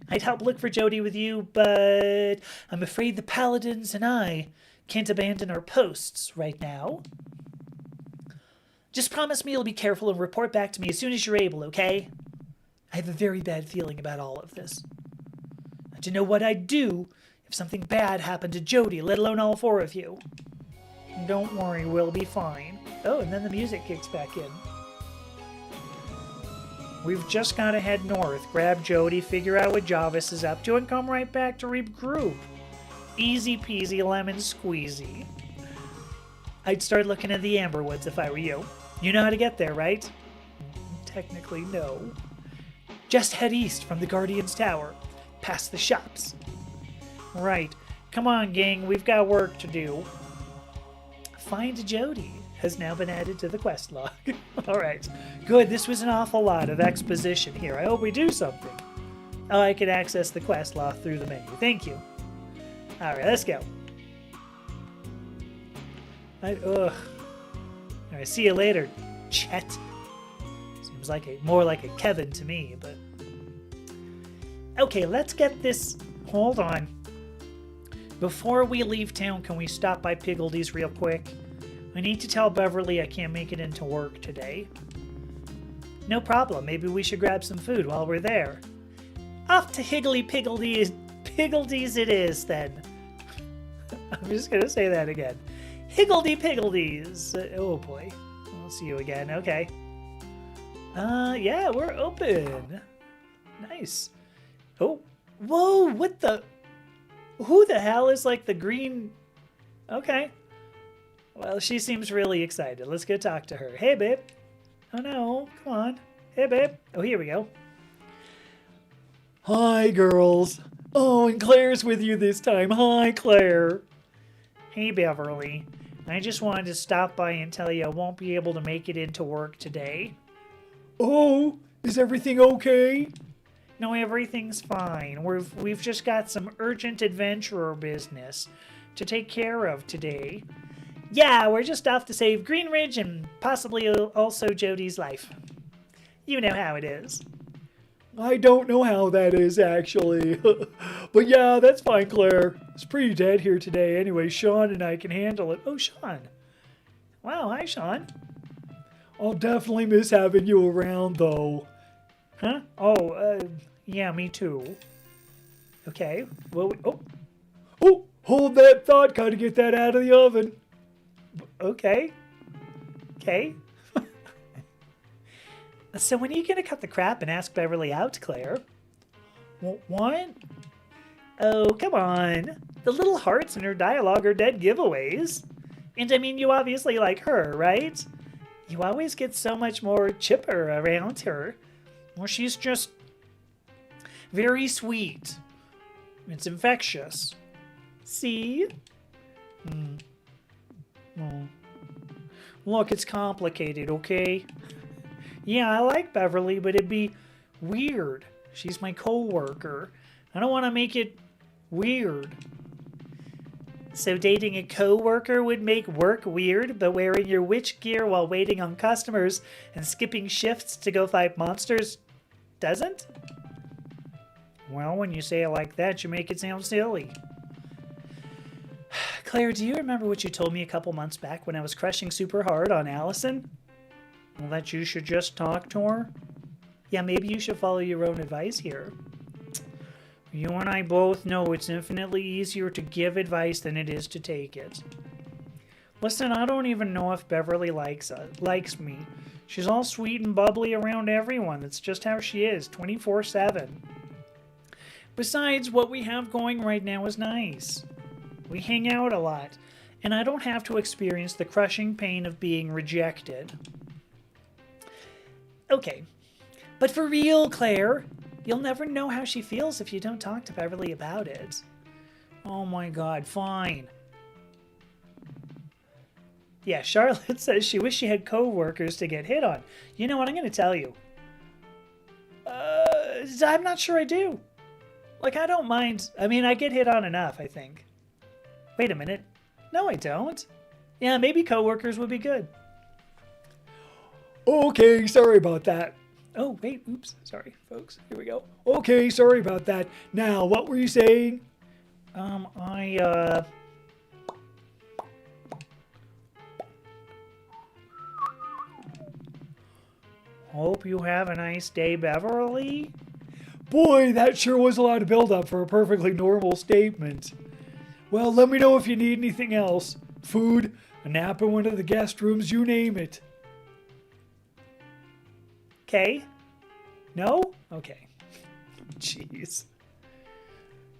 I'd help look for Jody with you, but I'm afraid the paladins and I can't abandon our posts right now. Just promise me you'll be careful and report back to me as soon as you're able, okay? I have a very bad feeling about all of this. I don't know what I'd do if something bad happened to Jody, let alone all four of you. Don't worry, we'll be fine. Oh, and then the music kicks back in. We've just got to head north, grab Jody, figure out what Javis is up to, and come right back to regroup. Easy peasy lemon squeezy. I'd start looking at the Amberwoods if I were you. You know how to get there, right? Technically, no. Just head east from the Guardian's Tower, past the shops. Right. Come on, gang, we've got work to do. Find Jody has now been added to the quest log. Alright. Good, this was an awful lot of exposition here. I hope we do something. Oh, I can access the quest log through the menu. Thank you. Alright, let's go. Alright, see you later, Chet. Seems like more like a Kevin to me, but... Okay, let's get this... Hold on. Before we leave town, can we stop by Piggledee's real quick? I need to tell Beverly I can't make it into work today. No problem. Maybe we should grab some food while we're there. Off to Piggledee's it is, then. I'm just going to say that again. Piggledee's. Oh, boy. I'll see you again. Okay. Yeah, we're open. Nice. Oh. Whoa, what the... Who the hell is like the green... Okay. Well, she seems really excited. Let's go talk to her. Hey, babe. Oh, no. Come on. Hey, babe. Oh, here we go. Hi, girls. Oh, and Claire's with you this time. Hi, Claire. Hey, Beverly. I just wanted to stop by and tell you I won't be able to make it into work today. Oh, is everything okay? No, everything's fine. We've just got some urgent adventurer business to take care of today. Yeah, we're just off to save Greenridge and possibly also Jody's life. You know how it is. I don't know how that is, actually. But yeah, that's fine, Claire. It's pretty dead here today. Anyway, Sean and I can handle it. Oh, Sean. Wow, hi, Sean. I'll definitely miss having you around, though. Huh? Oh, yeah, me too. Okay. Well, Oh, hold that thought. Gotta get that out of the oven. Okay. Okay. So when are you going to cut the crap and ask Beverly out, Claire? What? Oh, come on. The little hearts in her dialogue are dead giveaways. And I mean, you obviously like her, right? You always get so much more chipper around her. Well, she's just very sweet. It's infectious. See? Look, it's complicated, okay? Yeah, I like Beverly, but it'd be weird. She's my co-worker. I don't want to make it weird. So dating a co-worker would make work weird, but wearing your witch gear while waiting on customers and skipping shifts to go fight monsters doesn't? Well, when you say it like that, you make it sound silly. Claire, do you remember what you told me a couple months back when I was crushing super hard on Allison? Well, that you should just talk to her? Yeah, maybe you should follow your own advice here. You and I both know it's infinitely easier to give advice than it is to take it. Listen, I don't even know if Beverly likes me. She's all sweet and bubbly around everyone. That's just how she is, 24/7. Besides, what we have going right now is nice. We hang out a lot, and I don't have to experience the crushing pain of being rejected. Okay, but for real, Claire, you'll never know how she feels if you don't talk to Beverly about it. Oh my god, fine. Yeah, Charlotte says she wished she had co-workers to get hit on. You know what, I'm going to tell you. I'm not sure I do. Like, I don't mind. I mean, I get hit on enough, I think. Wait a minute. No, I don't. Yeah, maybe coworkers would be good. Okay, sorry about that. Oh, wait. Oops. Sorry, folks. Here we go. Okay, sorry about that. Now, what were you saying? Hope you have a nice day, Beverly. Boy, that sure was a lot of build-up for a perfectly normal statement. Well, let me know if you need anything else. Food, a nap in one of the guest rooms, you name it. Okay. No? Okay. Jeez.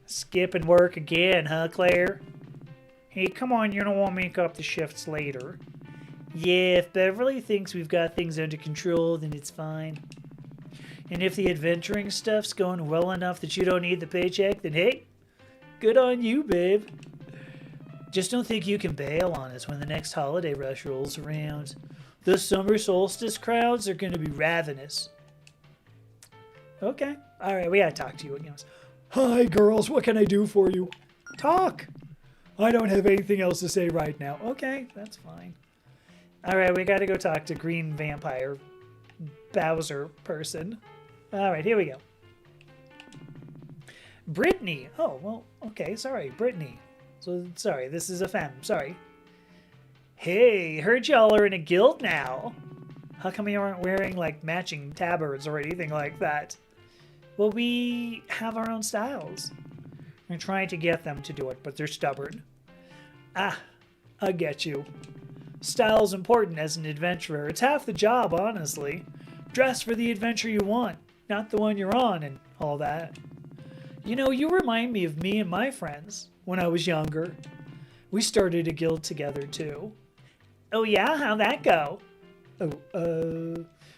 Skipping work again, huh, Claire? Hey, come on, you don't want to make up the shifts later. Yeah, if Beverly thinks we've got things under control, then it's fine. And if the adventuring stuff's going well enough that you don't need the paycheck, then hey, good on you, babe. Just don't think you can bail on us when the next holiday rush rolls around. The summer solstice crowds are going to be ravenous. Okay. All right, we gotta talk to you again. Hi, girls. What can I do for you? Talk. I don't have anything else to say right now. Okay, that's fine. All right, we gotta go talk to Green Vampire Bowser person. All right, here we go. Brittany. Oh, well, okay, sorry, Brittany. So, sorry, this is a femme, sorry. Hey, heard y'all are in a guild now. How come you aren't wearing, like, matching tabards or anything like that? Well, we have our own styles. We're trying to get them to do it, but they're stubborn. Ah, I get you. Style's important as an adventurer. It's half the job, honestly. Dress for the adventure you want, not the one you're on and all that. You know, you remind me of me and my friends when I was younger. We started a guild together, too. Oh yeah? How'd that go?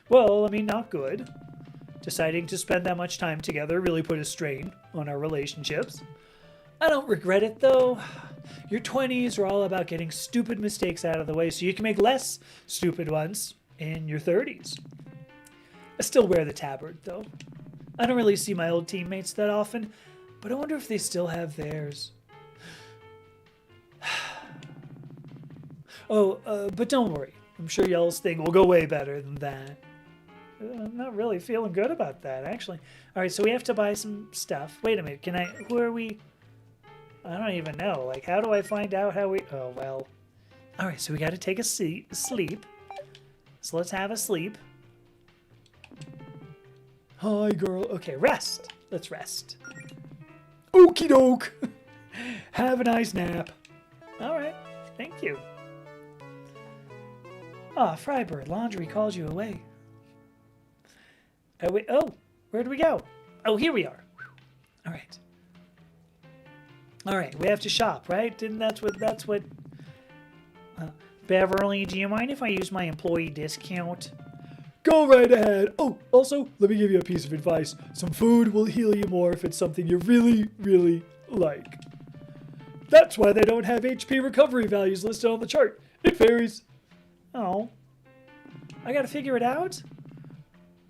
Well, I mean, not good. Deciding to spend that much time together really put a strain on our relationships. I don't regret it, though. Your 20s are all about getting stupid mistakes out of the way so you can make less stupid ones in your 30s. I still wear the tabard, though. I don't really see my old teammates that often, but I wonder if they still have theirs. But don't worry. I'm sure y'all's thing will go way better than that. I'm not really feeling good about that, actually. All right, so we have to buy some stuff. Wait a minute. Who are we? I don't even know. Like, how do I find out how we... Oh, well. All right, so we got to take a sleep. So let's have a sleep. Hi, girl. Okay, rest. Let's rest. Okie doke. Have a nice nap. All right. Thank you. Ah, Frybird, laundry calls you away. Oh, where'd we go? Oh, here we are. All right. All right, we have to shop, right? That's what... Beverly, do you mind if I use my employee discount? Go right ahead. Oh, also, let me give you a piece of advice. Some food will heal you more if it's something you really, really like. That's why they don't have HP recovery values listed on the chart. It varies. Oh. I gotta figure it out?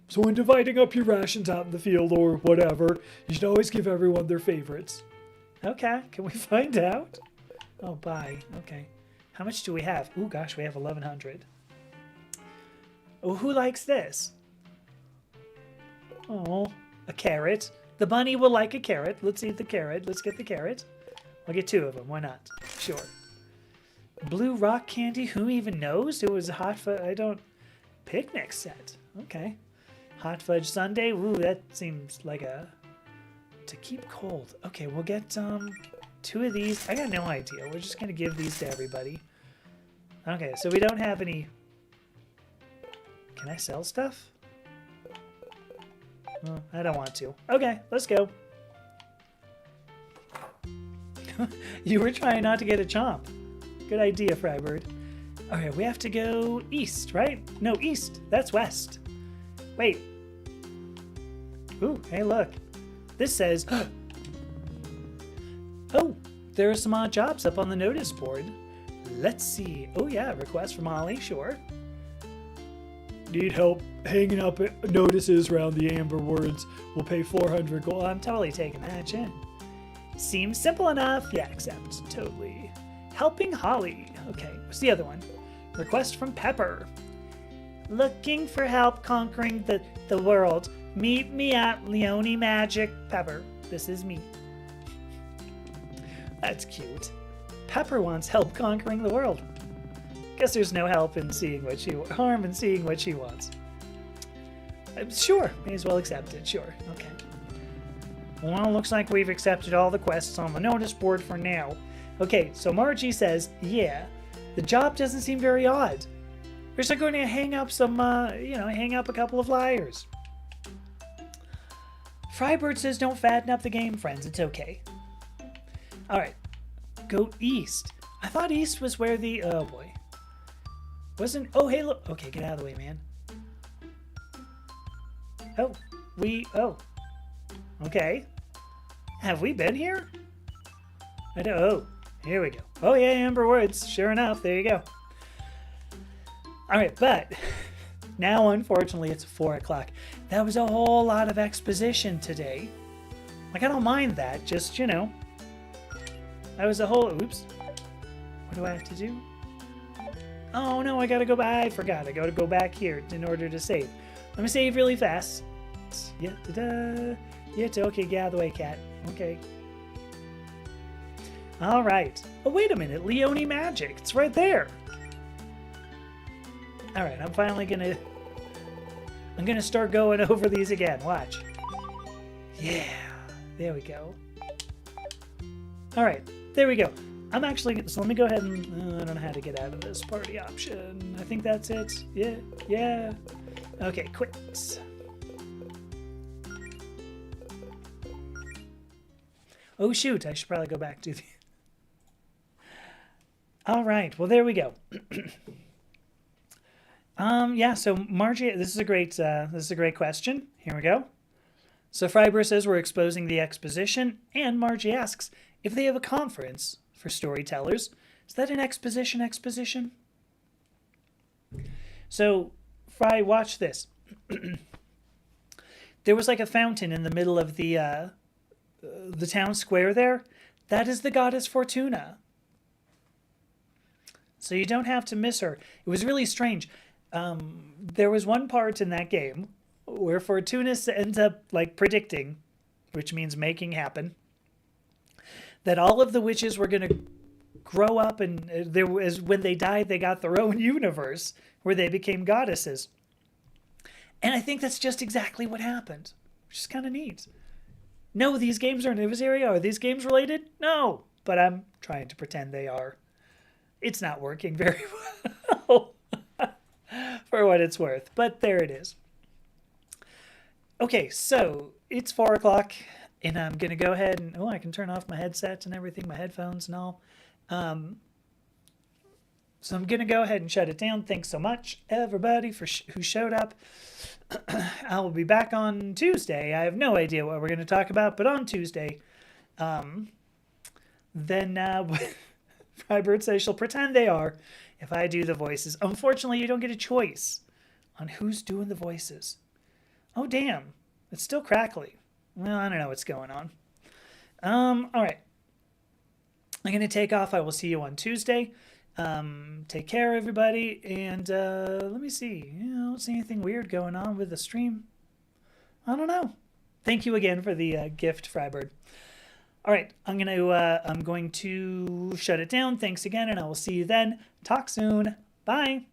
So when dividing up your rations out in the field or whatever, you should always give everyone their favorites. Okay, can we find out? Oh, buy. Okay. How much do we have? Ooh, gosh, we have 1,100. Oh, who likes this? Oh, a carrot. The bunny will like a carrot. Let's eat the carrot. Let's get the carrot. I'll get 2 of them. Why not? Sure. Blue rock candy. Who even knows? It was a hot fudge. I don't... Picnic set. Okay. Hot fudge sundae. Ooh, that seems like a... To keep cold. Okay, we'll get 2 of these. I got no idea. We're just going to give these to everybody. Okay, so we don't have any... Can I sell stuff? Oh, I don't want to. Okay, let's go. You were trying not to get a chomp. Good idea, Frybird. Okay, we have to go east, right? No, east. That's west. Wait. Ooh, hey, look. This says... Oh, there are some odd jobs up on the notice board. Let's see. Oh, yeah, request from Holly, sure. Need help hanging up notices around the amber words. We'll pay 400 gold. Well, I'm totally taking that, yeah. Seems simple enough. Yeah, accept. Totally. Helping Holly. Okay, what's the other one? Request from Pepper. Looking for help conquering the world. Meet me at Leone Magic. Pepper, this is me. That's cute. Pepper wants help conquering the world. Guess there's no help in seeing what harm in seeing what she wants. Sure, may as well accept it. Sure, okay. Well, looks like we've accepted all the quests on the notice board for now. Okay, so Margie says, yeah, the job doesn't seem very odd. We're just going to hang up some, hang up a couple of liars. Frybird says don't fatten up the game, friends. It's okay. All right, go east. I thought east was where the, oh boy. Oh, hey, look. Okay, get out of the way, man. Okay. Have we been here? Here we go. Oh yeah, Amber Woods. Sure enough, there you go. All right, but now unfortunately it's 4 o'clock. That was a whole lot of exposition today. Like, I don't mind that, just, that was a whole, oops. What do I have to do? Oh no, I gotta go back. I forgot. I gotta go back here in order to save. Let me save really fast. Yeah, okay, get out of the way, cat. Okay. All right. Oh, wait a minute. Leone Magic. It's right there. All right, I'm gonna start going over these again. Watch. Yeah, there we go. All right, there we go. So let me go ahead and, I don't know how to get out of this party option. I think that's it. Yeah. Okay, quit. Oh shoot, I should probably go back to the... All right, well, there we go. Yeah, so Margie, this is a great question. Here we go. So Freiber says we're exposing the exposition, and Margie asks if they have a conference for storytellers. Is that an exposition? So, Fry, watch this. There was like a fountain in the middle of the town square there. That is the goddess Fortuna. So you don't have to miss her. It was really strange. There was one part in that game where Fortuna ends up like predicting, which means making happen, that all of the witches were going to grow up, and when they died, they got their own universe where they became goddesses. And I think that's just exactly what happened, which is kind of neat. No, these games aren't adversary. Are these games related? No, but I'm trying to pretend they are. It's not working very well for what it's worth, but there it is. Okay, so it's 4 o'clock, and I'm going to go ahead and, I can turn off my headset and everything, my headphones and all. So I'm going to go ahead and shut it down. Thanks so much, everybody, who showed up. I will be back on Tuesday. I have no idea what we're going to talk about, but on Tuesday, Frybird says she'll pretend they are if I do the voices. Unfortunately, you don't get a choice on who's doing the voices. Oh, damn. It's still crackly. Well, I don't know what's going on. All right. I'm going to take off. I will see you on Tuesday. Take care, everybody. And let me see. I don't see anything weird going on with the stream. I don't know. Thank you again for the gift, Frybird. All right, I'm going to shut it down. Thanks again, and I will see you then. Talk soon. Bye.